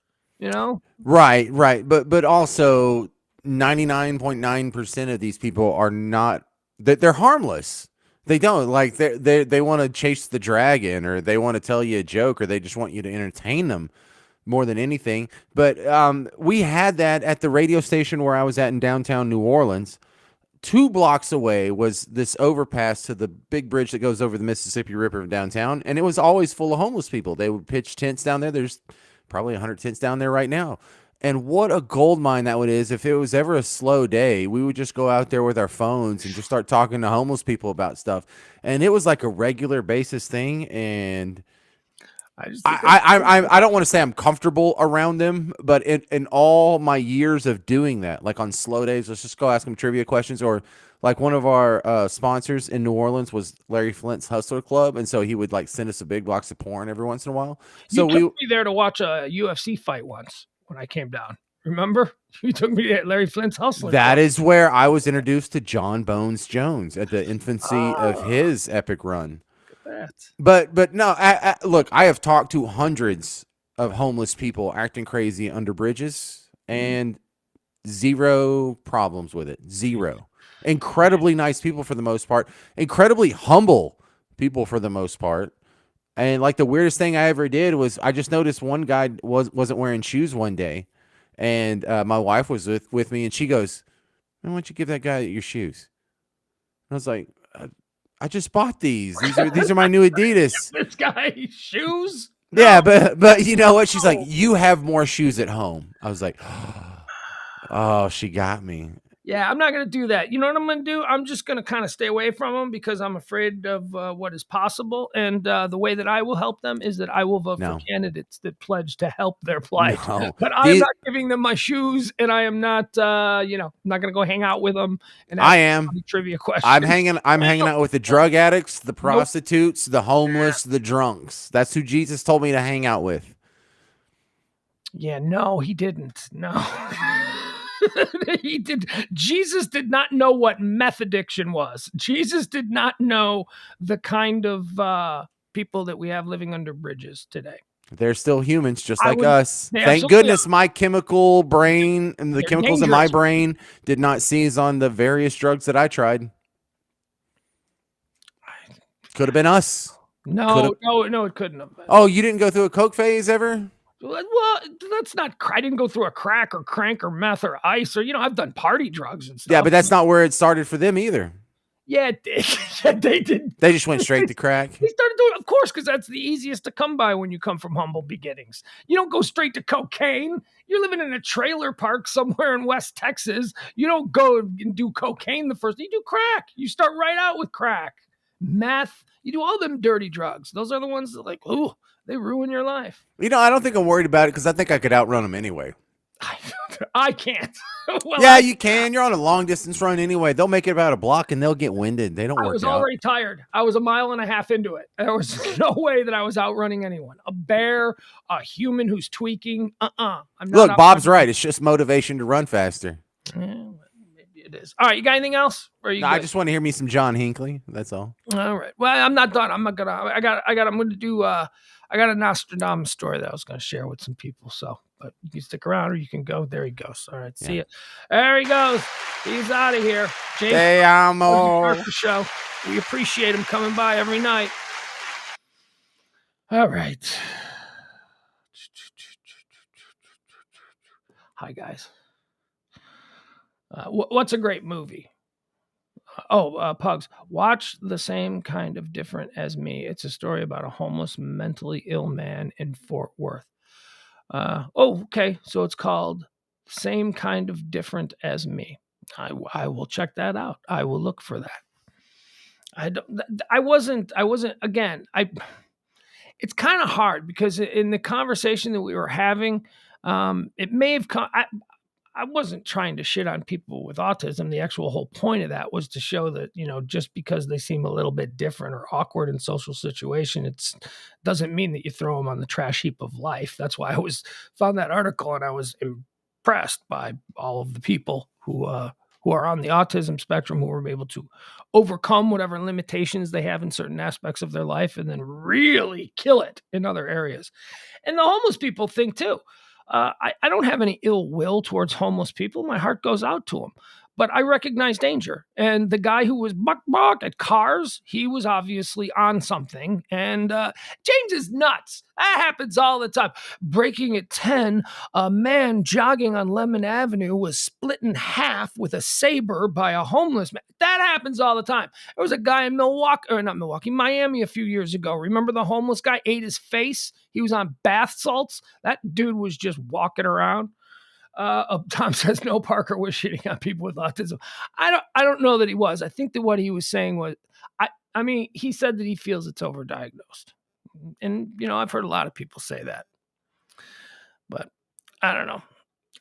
Right. But also 99.9% of these people are not, that they're harmless. They don't like they want to chase the dragon or they want to tell you a joke or they just want you to entertain them more than anything. But we had that at the radio station where I was at in downtown New Orleans. 2 blocks away was this overpass to the big bridge that goes over the Mississippi River downtown. And it was always full of homeless people. They would pitch tents down there. There's probably 100 tents down there right now. And what a gold mine that is. If it was ever a slow day, we would just go out there with our phones and just start talking to homeless people about stuff. And it was like a regular basis thing. And I don't want to say I'm comfortable around them, but in all my years of doing that, like on slow days, let's just go ask them trivia questions. Or like one of our sponsors in New Orleans was Larry Flint's Hustler Club. And so he would like send us a big box of porn every once in a while. So you took me there to watch a UFC fight once. When I came down, remember? You took me to Larry Flint's Hustler. That is where I was introduced to John Bones Jones at the infancy of his epic run. But no, look, I have talked to hundreds of homeless people acting crazy under bridges and zero problems with it. Zero. Incredibly nice people for the most part. Incredibly humble people for the most part. And like the weirdest thing I ever did was I just noticed one guy wasn't wearing shoes one day, and my wife was with me, and she goes, "Why don't you give that guy your shoes?" And I was like, "I just bought these. These are my new Adidas." This guy shoes? Yeah, but you know what? She's like, "You have more shoes at home." I was like, "Oh, she got me." Yeah, I'm not going to do that. You know what I'm going to do? I'm just going to kind of stay away from them because I'm afraid of what is possible. And the way that I will help them is that I will vote for No. candidates that pledge to help their plight. No. But I'm not giving them my shoes, and I am not, not going to go hang out with them and ask I am. trivia questions. I'm hanging out with the drug addicts, the prostitutes, the homeless, the drunks. That's who Jesus told me to hang out with. Yeah, no, he didn't. No. He did. Jesus did not know what meth addiction was. Jesus did not know the kind of people that we have living under bridges today. They're still humans just like us. Thank absolutely goodness my chemical brain and the They're chemicals in my dangerous. brain did not seize on the various drugs that I tried. Could have been us. No, it couldn't have been. Oh, you didn't go through a coke phase ever? Well, that's not. I didn't go through a crack or crank or meth or ice or I've done party drugs and stuff. Yeah, but that's not where it started for them either. Yeah, they did. They just went straight to crack. They started doing it, of course, because that's the easiest to come by when you come from humble beginnings. You don't go straight to cocaine. You're living in a trailer park somewhere in West Texas. You don't go and do cocaine the first. You do crack. You start right out with crack, meth. You do all them dirty drugs. Those are the ones that they ruin your life. I don't think I'm worried about it because I think I could outrun them anyway. I can't. Well, yeah, you can. You're on a long distance run anyway. They'll make it about a block and they'll get winded. They don't work out. I was already tired. I was a mile and a half into it. There was no way that I was outrunning anyone. A bear, a human who's tweaking. Look, Bob's right. It's just motivation to run faster. Yeah, maybe it is. All right, you got anything else? I just want to hear me some John Hinckley. That's all. All right. Well, I'm not done. I'm going to do. I got a Nostradamus story that I was going to share with some people. So, but you can stick around or you can go. There he goes. All right. See ya. There he goes. He's out of here. James, Te amo. The show. We appreciate him coming by every night. All right. Hi, guys. What's a great movie? Pugs. Watch The Same Kind of Different as Me. It's a story about a homeless, mentally ill man in Fort Worth. Okay. So it's called Same Kind of Different as Me. I will check that out. I will look for that. I wasn't, again, it's kind of hard because in the conversation that we were having, it may have come, I wasn't trying to shit on people with autism. The actual whole point of that was to show that, just because they seem a little bit different or awkward in social situation, it doesn't mean that you throw them on the trash heap of life. That's why I found that article and I was impressed by all of the people who are on the autism spectrum who were able to overcome whatever limitations they have in certain aspects of their life and then really kill it in other areas. And the homeless people think too. I don't have any ill will towards homeless people. My heart goes out to them. But I recognize danger. And the guy who was buck at cars, he was obviously on something. And James is nuts. That happens all the time. Breaking at 10, a man jogging on Lemon Avenue was split in half with a saber by a homeless man. That happens all the time. There was a guy in Miami a few years ago. Remember the homeless guy ate his face? He was on bath salts. That dude was just walking around. Tom says no, Parker was shitting on people with autism. I don't know that he was. I think that what he was saying was, I mean, he said that he feels it's overdiagnosed. And, I've heard a lot of people say that. But I don't know.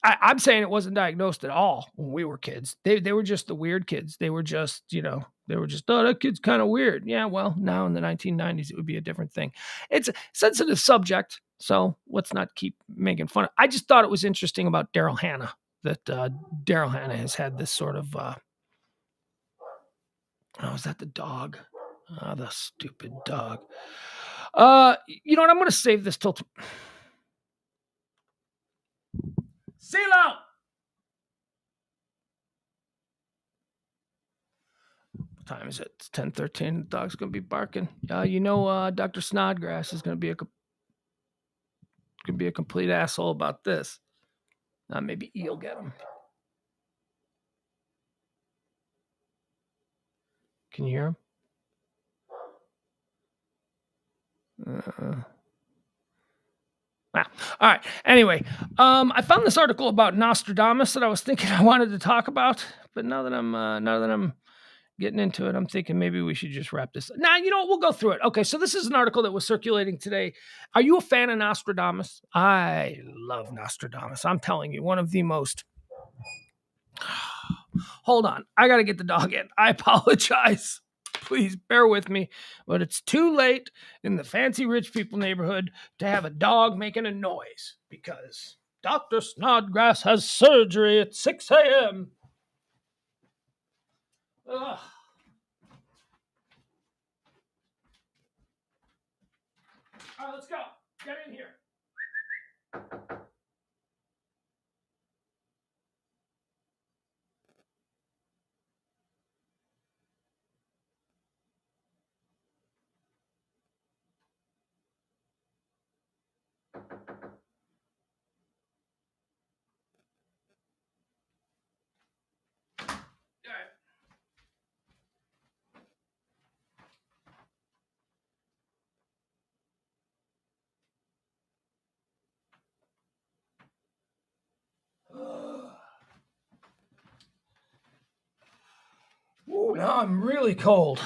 I'm saying it wasn't diagnosed at all when we were kids. They were just the weird kids. They were just, oh, that kid's kind of weird. Yeah, well, now in the 1990s, it would be a different thing. It's a sensitive subject, so let's not keep making fun of it. I just thought it was interesting about Daryl Hannah, that Daryl Hannah has had this sort of, is that the dog? Oh, the stupid dog. You know what? I'm going to save this till CeeLo! What time is it? It's 10:13. The dog's going to be barking. Dr. Snodgrass is going to be a complete asshole about this. Maybe E'll get him. Can you hear him? Wow. All right. Anyway, I found this article about Nostradamus that I was thinking I wanted to talk about, but now that I'm getting into it, I'm thinking maybe we should just wrap this. Nah, you know what? We'll go through it. Okay, so this is an article that was circulating today. Are you a fan of Nostradamus? I love Nostradamus. I'm telling you, one of the most. Hold on, I gotta get the dog in. I apologize. Please bear with me, but it's too late in the fancy rich people neighborhood to have a dog making a noise because Dr. Snodgrass has surgery at 6 a.m. Ugh. All right, let's go. Get in here. Ooh, now I'm really cold.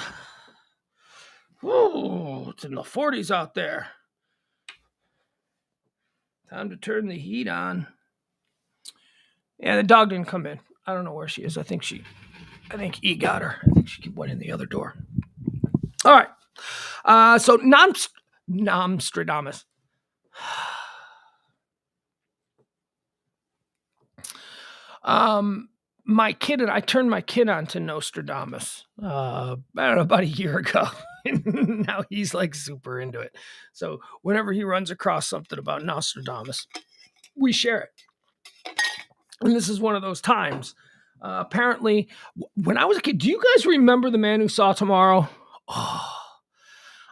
Ooh, it's in the 40s out there. Time to turn the heat on. Yeah, the dog didn't come in. I don't know where she is. I think E got her. I think she went in the other door. All right. So Nostradamus. My kid and I turned my kid on to Nostradamus. I don't know, about a year ago. Now he's like super into it. So whenever he runs across something about Nostradamus, we share it. And this is one of those times. Apparently, when I was a kid, do you guys remember The Man Who Saw Tomorrow? Oh,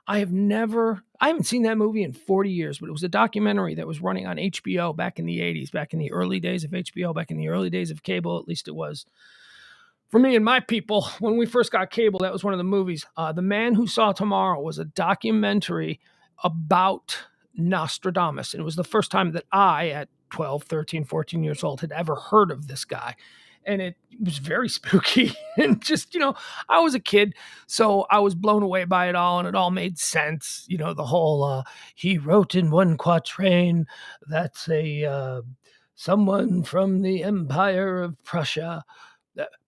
I haven't seen that movie in 40 years, but it was a documentary that was running on HBO back in the 80s, back in the early days of HBO, back in the early days of cable, at least it was. For me and my people, when we first got cable, that was one of the movies. The Man Who Saw Tomorrow was a documentary about Nostradamus. And it was the first time that I, at 12, 13, 14 years old, had ever heard of this guy. And it was very spooky. And just, I was a kid, so I was blown away by it all, and it all made sense. The whole, he wrote in one quatrain, that's someone from the Empire of Prussia.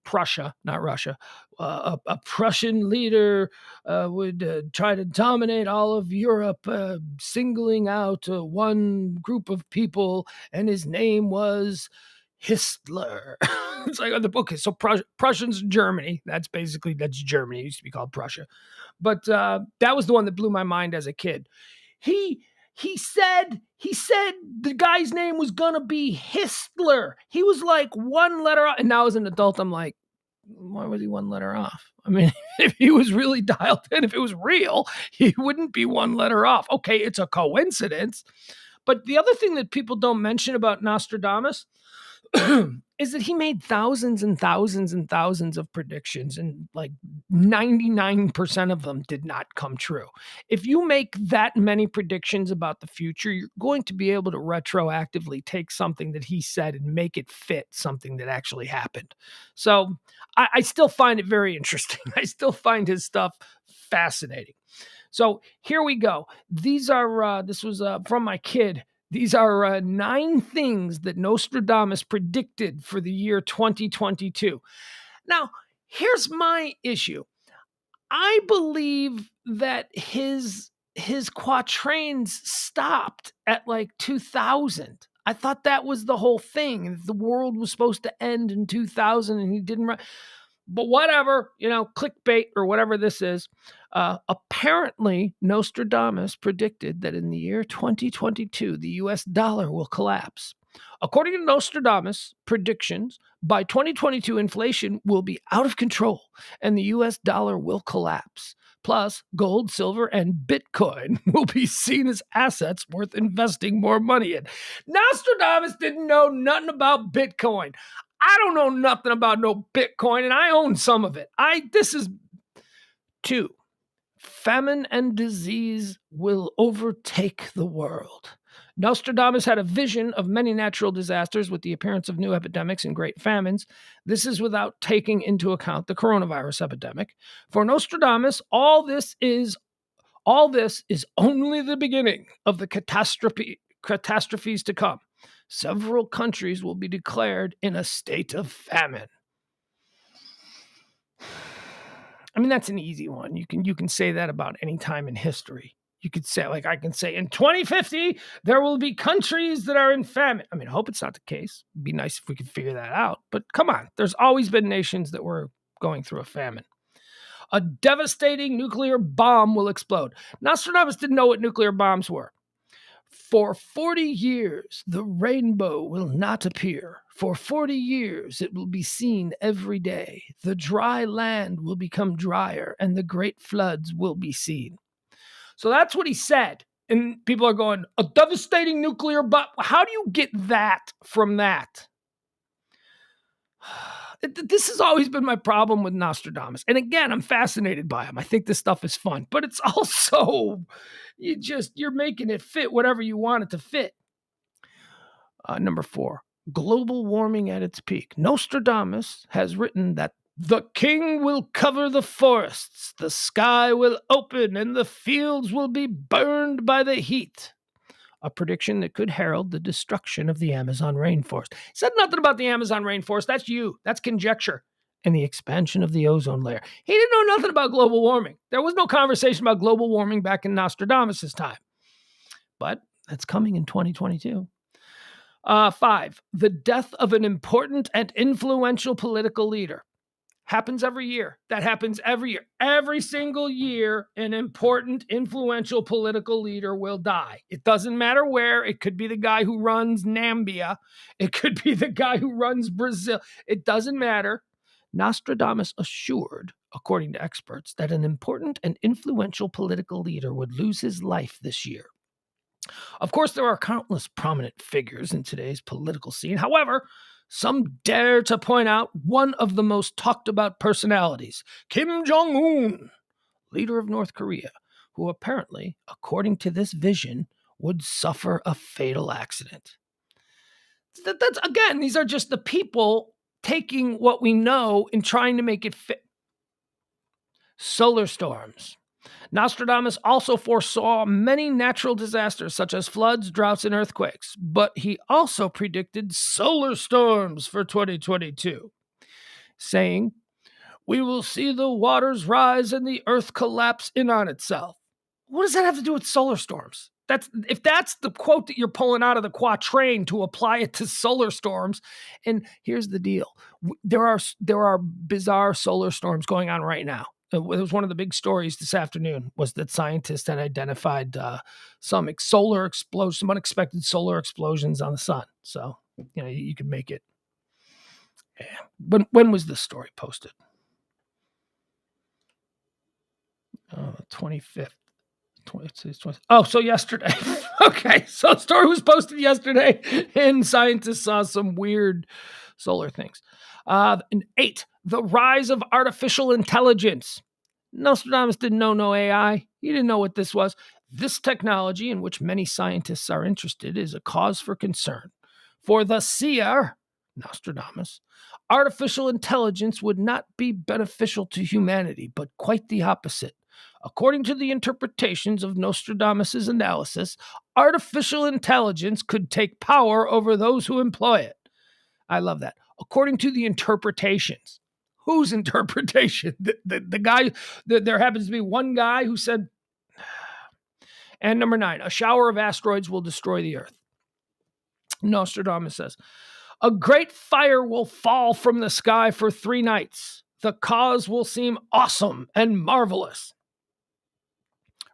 Prussia, not Russia. A Prussian leader would try to dominate all of Europe, singling out one group of people, and his name was Hitler. It's like the book is so Prussians, Germany. That's Germany. It used to be called Prussia, but that was the one that blew my mind as a kid. He said the guy's name was gonna be Hitler. He was like one letter off, and now as an adult, I'm like, why was he one letter off? I mean, if he was really dialed in, if it was real, he wouldn't be one letter off. Okay, it's a coincidence. But the other thing that people don't mention about Nostradamus is that he made thousands and thousands and thousands of predictions, and like 99% of them did not come true. If you make that many predictions about the future, you're going to be able to retroactively take something that he said and make it fit something that actually happened. So I still find it very interesting. I still find his stuff fascinating. So here we go. These are, this was from my kid. These are 9 things that Nostradamus predicted for the year 2022. Now, here's my issue. I believe that his quatrains stopped at like 2000. I thought that was the whole thing. The world was supposed to end in 2000 and he didn't. But whatever, clickbait or whatever this is. Apparently, Nostradamus predicted that in the year 2022, the US dollar will collapse. According to Nostradamus' predictions, by 2022, inflation will be out of control and the US dollar will collapse. Plus, gold, silver, and Bitcoin will be seen as assets worth investing more money in. Nostradamus didn't know nothing about Bitcoin. I don't know nothing about no Bitcoin, and I own some of it. This is 2. Famine and disease will overtake the world. Nostradamus had a vision of many natural disasters with the appearance of new epidemics and great famines. This is without taking into account the coronavirus epidemic. For Nostradamus, all this is only the beginning of the catastrophes to come. Several countries will be declared in a state of famine. I mean, that's an easy one. You can say that about any time in history. You could say, like I can say, in 2050, there will be countries that are in famine. I mean, I hope it's not the case. It'd be nice if we could figure that out. But come on, there's always been nations that were going through a famine. A devastating nuclear bomb will explode. Nostradamus didn't know what nuclear bombs were. For 40 years, the rainbow will not appear. For 40 years, it will be seen every day. The dry land will become drier, and the great floods will be seen. So that's what he said. And people are going, a devastating nuclear bomb. How do you get that from that? This has always been my problem with Nostradamus. And again, I'm fascinated by him. I think this stuff is fun, but it's also, you're making it fit whatever you want it to fit. Number 4, global warming at its peak. Nostradamus has written that the king will cover the forests, the sky will open, and the fields will be burned by the heat. A prediction that could herald the destruction of the Amazon rainforest. He said nothing about the Amazon rainforest. That's you. That's conjecture. And the expansion of the ozone layer. He didn't know nothing about global warming. There was no conversation about global warming back in Nostradamus' time. But that's coming in 2022. 5, the death of an important and influential political leader. Happens every year. That happens every year. Every single year, an important, influential political leader will die. It doesn't matter where. It could be the guy who runs Namibia. It could be the guy who runs Brazil. It doesn't matter. Nostradamus assured, according to experts, that an important and influential political leader would lose his life this year. Of course, there are countless prominent figures in today's political scene. However, some dare to point out one of the most talked about personalities, Kim Jong-un, leader of North Korea, who apparently, according to this vision, would suffer a fatal accident. That's again, these are just the people taking what we know and trying to make it fit. Solar storms. Nostradamus also foresaw many natural disasters such as floods, droughts, and earthquakes, but he also predicted solar storms for 2022, saying, "We will see the waters rise and the earth collapse in on itself." What does that have to do with solar storms? If that's the quote that you're pulling out of the quatrain to apply it to solar storms. And here's the deal. There are bizarre solar storms going on right now. It was one of the big stories this afternoon was that scientists had identified some unexpected solar explosions on the sun. So, you can make it. Yeah. When was this story posted? 25th. Oh, so yesterday. Okay, so the story was posted yesterday, and scientists saw some weird solar things. 8, the rise of artificial intelligence. Nostradamus didn't know no AI. He didn't know what this was. This technology, in which many scientists are interested, is a cause for concern. For the seer, Nostradamus, artificial intelligence would not be beneficial to humanity, but quite the opposite. According to the interpretations of Nostradamus' analysis, artificial intelligence could take power over those who employ it. I love that. According to the interpretations. Whose interpretation? The guy, there happens to be one guy who said, and number 9, a shower of asteroids will destroy the earth. Nostradamus says, a great fire will fall from the sky for 3 nights. The cause will seem awesome and marvelous.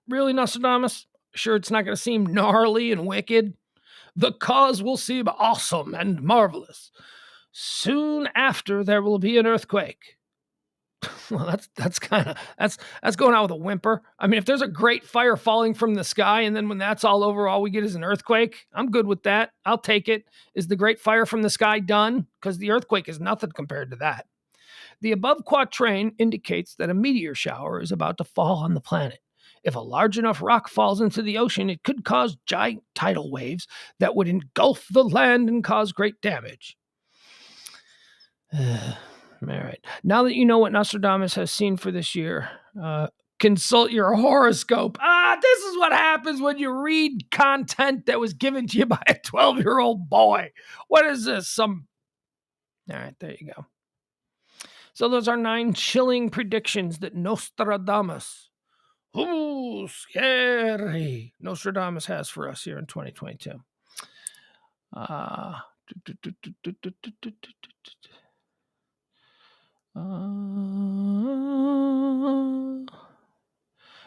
Really, Nostradamus? Sure, it's not going to seem gnarly and wicked. The cause will seem awesome and marvelous. Soon after, there will be an earthquake. Well, that's going out with a whimper. I mean, if there's a great fire falling from the sky, and then when that's all over, all we get is an earthquake, I'm good with that. I'll take it. Is the great fire from the sky done? Because the earthquake is nothing compared to that. The above quatrain indicates that a meteor shower is about to fall on the planet. If a large enough rock falls into the ocean, it could cause giant tidal waves that would engulf the land and cause great damage. All right. Now that you know what Nostradamus has seen for this year, consult your horoscope. This is what happens when you read content that was given to you by a 12-year-old boy. What is this? All right, there you go. So those are 9 chilling predictions that Nostradamus, ooh, scary, Nostradamus has for us here in 2022.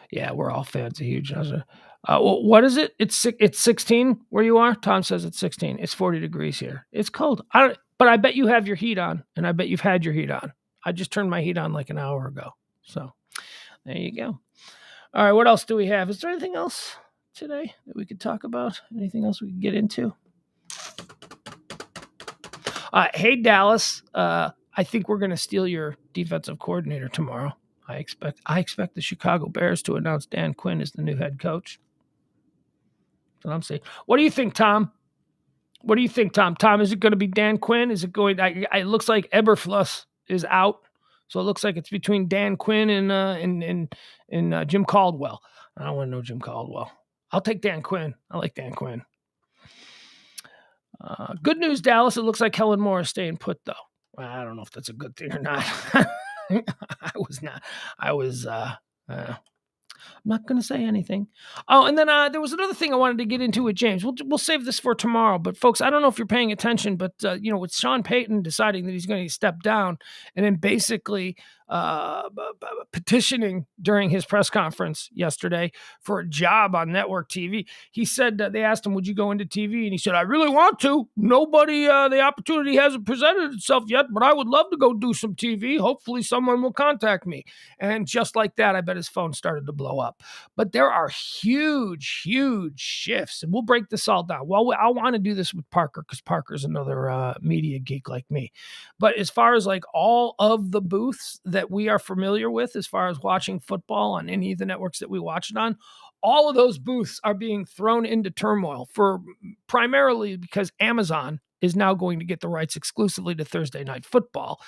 Yeah, we're all fans of Huge. What is it? It's 16 where you are? Tom says it's 16. It's 40 degrees here. It's cold. But I bet you have your heat on, and I bet you've had your heat on. I just turned my heat on like an hour ago. So there you go. All right, what else do we have? Is there anything else today that we could talk about? Anything else we could get into? Hey, Dallas. I think we're going to steal your defensive coordinator tomorrow. I expect the Chicago Bears to announce Dan Quinn as the new head coach. That's what I'm saying. What do you think, Tom? What do you think, Tom? Tom, is it going to be Dan Quinn? Is it going? It looks like Eberflus is out, so it looks like it's between Dan Quinn and Jim Caldwell. I don't want to know Jim Caldwell. I'll take Dan Quinn. I like Dan Quinn. Good news, Dallas. It looks like Helen Moore is staying put, though. Well, I don't know if that's a good thing or not. I'm not going to say anything. Oh, and then there was another thing I wanted to get into with James. We'll save this for tomorrow. But folks, I don't know if you're paying attention, but with Sean Payton deciding that he's going to step down, and then basically petitioning during his press conference yesterday for a job on network TV, he said that they asked him, "Would you go into TV?" And he said, "I really want to. Nobody, the opportunity hasn't presented itself yet, but I would love to go do some TV. Hopefully, someone will contact me." And just like that, I bet his phone started to blow up. But there are huge, huge shifts, and we'll break this all down. Well, I want to do this with Parker because Parker's another media geek like me. But as far as like all of the booths that we are familiar with, as far as watching football on any of the networks that we watch it on, all of those booths are being thrown into turmoil for primarily because Amazon is now going to get the rights exclusively to Thursday Night Football,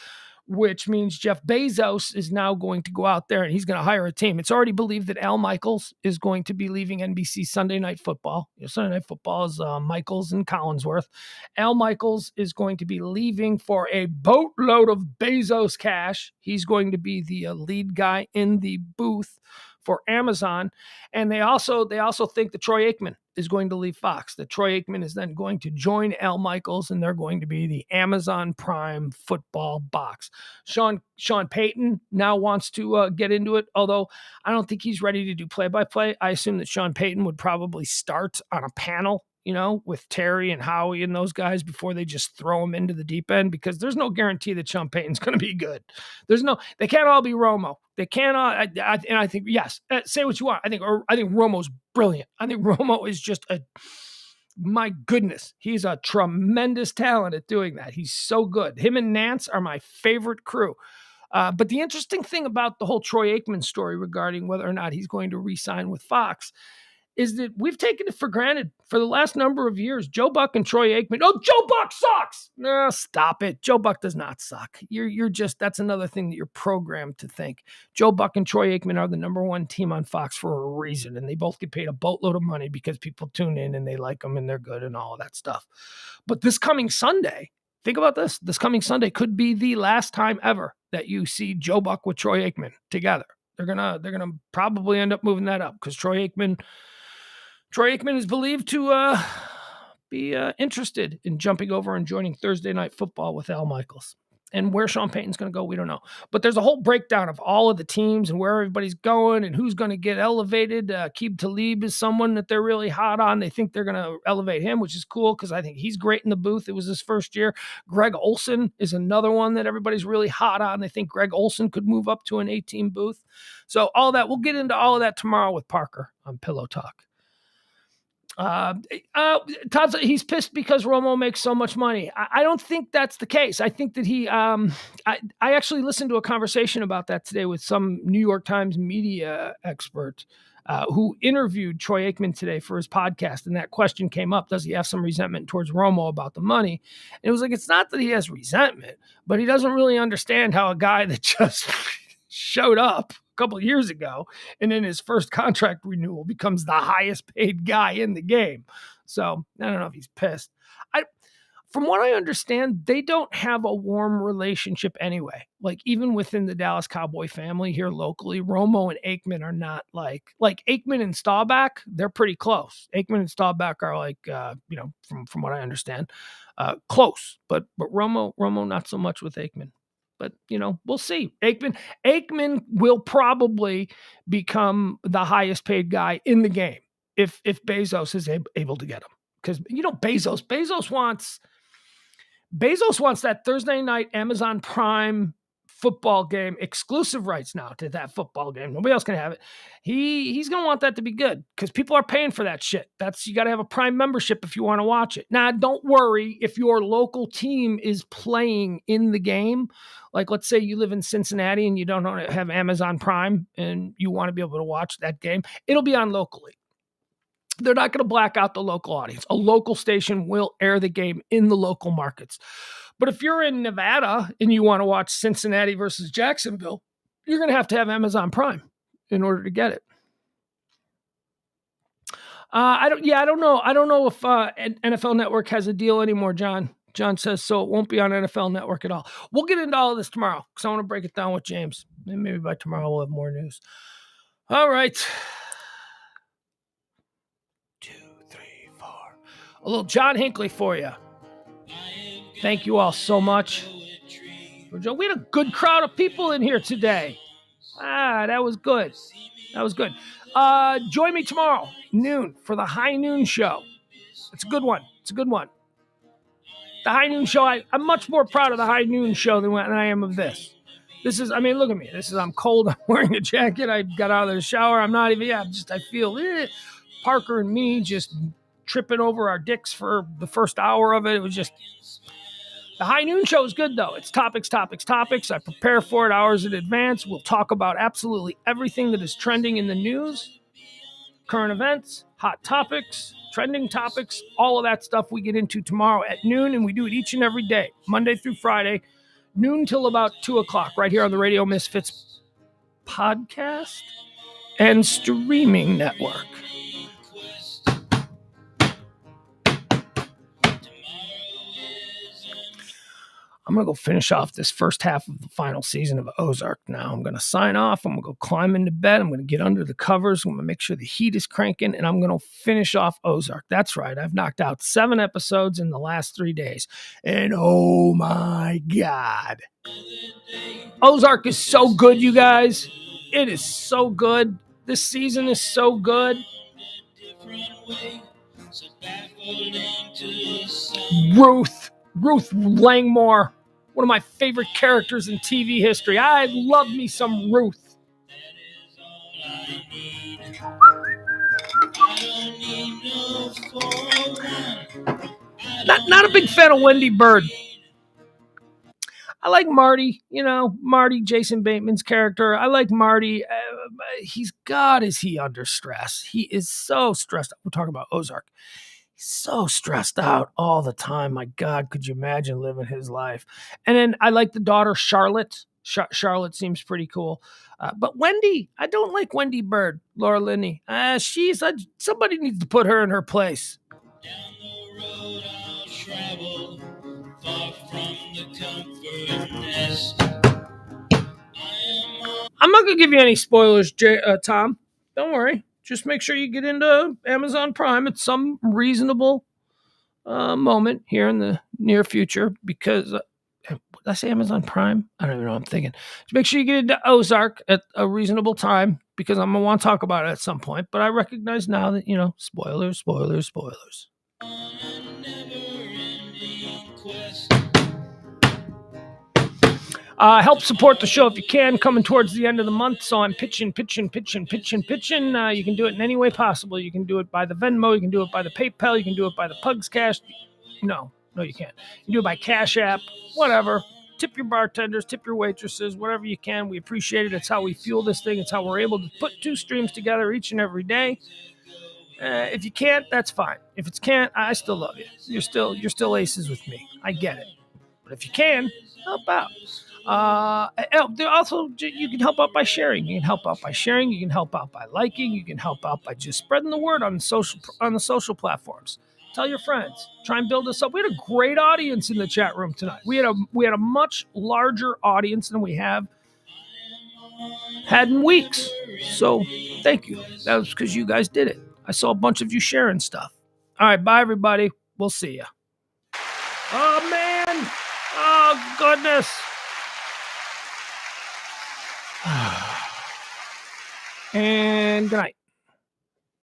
which means Jeff Bezos is now going to go out there and he's going to hire a team. It's already believed that Al Michaels is going to be leaving NBC Sunday Night Football. Sunday Night Football is Michaels and Collinsworth. Al Michaels is going to be leaving for a boatload of Bezos cash. He's going to be the lead guy in the booth for Amazon. And they also think that Troy Aikman is going to leave Fox, that Troy Aikman is then going to join Al Michaels, and they're going to be the Amazon Prime football box. Sean Payton now wants to get into it, although I don't think he's ready to do play-by-play. I assume that Sean Payton would probably start on a panel, with Terry and Howie and those guys before they just throw him into the deep end, because there's no guarantee that Sean Payton's going to be good. They can't all be Romo. They cannot. And I think, yes, say what you want. I think Romo's brilliant. I think Romo is just my goodness, he's a tremendous talent at doing that. He's so good. Him and Nance are my favorite crew. But the interesting thing about the whole Troy Aikman story regarding whether or not he's going to re-sign with Fox is that we've taken it for granted for the last number of years. Joe Buck and Troy Aikman. Oh, Joe Buck sucks. No, stop it. Joe Buck does not suck. You're just, that's another thing that you're programmed to think. Joe Buck and Troy Aikman are the number one team on Fox for a reason. And they both get paid a boatload of money because people tune in and they like them and they're good and all of that stuff. But this coming Sunday, think about this. This coming Sunday could be the last time ever that you see Joe Buck with Troy Aikman together. They're gonna probably end up moving that up because Troy Aikman is believed to be interested in jumping over and joining Thursday Night Football with Al Michaels. And where Sean Payton's going to go, we don't know. But there's a whole breakdown of all of the teams and where everybody's going and who's going to get elevated. Aqib Talib is someone that they're really hot on. They think they're going to elevate him, which is cool because I think he's great in the booth. It was his first year. Greg Olson is another one that everybody's really hot on. They think Greg Olson could move up to an 18 booth. So all that, we'll get into all of that tomorrow with Parker on Pillow Talk. Todd, he's pissed because Romo makes so much money. I don't think that's the case. I think that I actually listened to a conversation about that today with some New York Times media expert. who interviewed Troy Aikman today for his podcast. And that question came up, does he have some resentment towards Romo about the money? And it was like, it's not that he has resentment, but he doesn't really understand how a guy that just showed up a couple of years ago and in his first contract renewal becomes the highest paid guy in the game. So I don't know if he's pissed. From what I understand, they don't have a warm relationship anyway. Like even within the Dallas Cowboy family here locally, Romo and Aikman are not like Aikman and Staubach. They're pretty close. Aikman and Staubach are like, from what I understand, close. But Romo not so much with Aikman. But we'll see. Aikman will probably become the highest paid guy in the game if Bezos is able to get him. Because Bezos wants that Thursday night Amazon Prime football game, exclusive rights now to that football game. Nobody else can have it. He's going to want that to be good because people are paying for that shit. You got to have a Prime membership if you want to watch it. Now, don't worry if your local team is playing in the game. Like, let's say you live in Cincinnati and you don't have Amazon Prime and you want to be able to watch that game. It'll be on locally. They're not going to black out the local audience. A local station will air the game in the local markets. But if you're in Nevada and you want to watch Cincinnati versus Jacksonville, you're going to have Amazon Prime in order to get it. I don't know. I don't know if NFL Network has a deal anymore, John. John says so. It won't be on NFL Network at all. We'll get into all of this tomorrow because I want to break it down with James. And maybe by tomorrow we'll have more news. All right. A little John Hinckley for you. Thank you all so much. We had a good crowd of people in here today. That was good. Join me tomorrow, noon, for the High Noon Show. It's a good one. The High Noon Show, I'm much more proud of the High Noon Show than I am of this. Look at me. I'm cold. I'm wearing a jacket. I got out of the shower. I feel Parker and me just tripping over our dicks for the first hour of it. It was just, the High Noon Show is good though. It's topics. I prepare for it hours in advance. We'll talk about absolutely everything that is trending in the news, current events, hot topics, trending topics, all of that stuff we get into tomorrow at noon, and we do it each and every day, Monday through Friday, noon till about 2:00, right here on the Radio Misfits podcast and streaming network. I'm going to go finish off this first half of the final season of Ozark now. I'm going to sign off. I'm going to go climb into bed. I'm going to get under the covers. I'm going to make sure the heat is cranking, and I'm going to finish off Ozark. That's right. I've knocked out 7 episodes in the last 3 days. And oh my God. Ozark is so good, you guys. It is so good. This season is so good. Ruth Langmore. One of my favorite characters in TV history. I love me some Ruth. Not a big fan of Wendy Bird. I like Marty, Marty, Jason Bateman's character. I like Marty. Is he under stress? He is so stressed. We're talking about Ozark. So stressed out all the time. My God, could you imagine living his life? And then I like the daughter, Charlotte. Charlotte seems pretty cool. But Wendy, I don't like Wendy Bird, Laura Linney. Somebody needs to put her in her place. Down the road I'll travel, far from the comfort nest. I'm not going to give you any spoilers, Tom. Don't worry. Just make sure you get into Amazon Prime at some reasonable moment here in the near future because, did I say Amazon Prime? I don't even know what I'm thinking. Just make sure you get into Ozark at a reasonable time because I'm going to want to talk about it at some point. But I recognize now that, spoilers. Help support the show if you can, coming towards the end of the month. So I'm pitching. You can do it in any way possible. You can do it by the Venmo. You can do it by the PayPal. You can do it by the Pugs Cash. No, you can't. You can do it by Cash App, whatever. tip your bartenders, tip your waitresses, whatever you can. We appreciate it. It's how we fuel this thing. It's how we're able to put 2 streams together each and every day. If you can't, that's fine. If it's can't, I still love you. You're still aces with me. I get it. But if you can, help out. Also, you can help out by sharing. You can help out by sharing. You can help out by liking. You can help out by just spreading the word on the social platforms. Tell your friends. Try and build this up. We had a great audience in the chat room tonight. We had a much larger audience than we have had in weeks. So thank you. That was because you guys did it. I saw a bunch of you sharing stuff. All right, bye everybody. We'll see ya. Oh man. Oh goodness. And good night.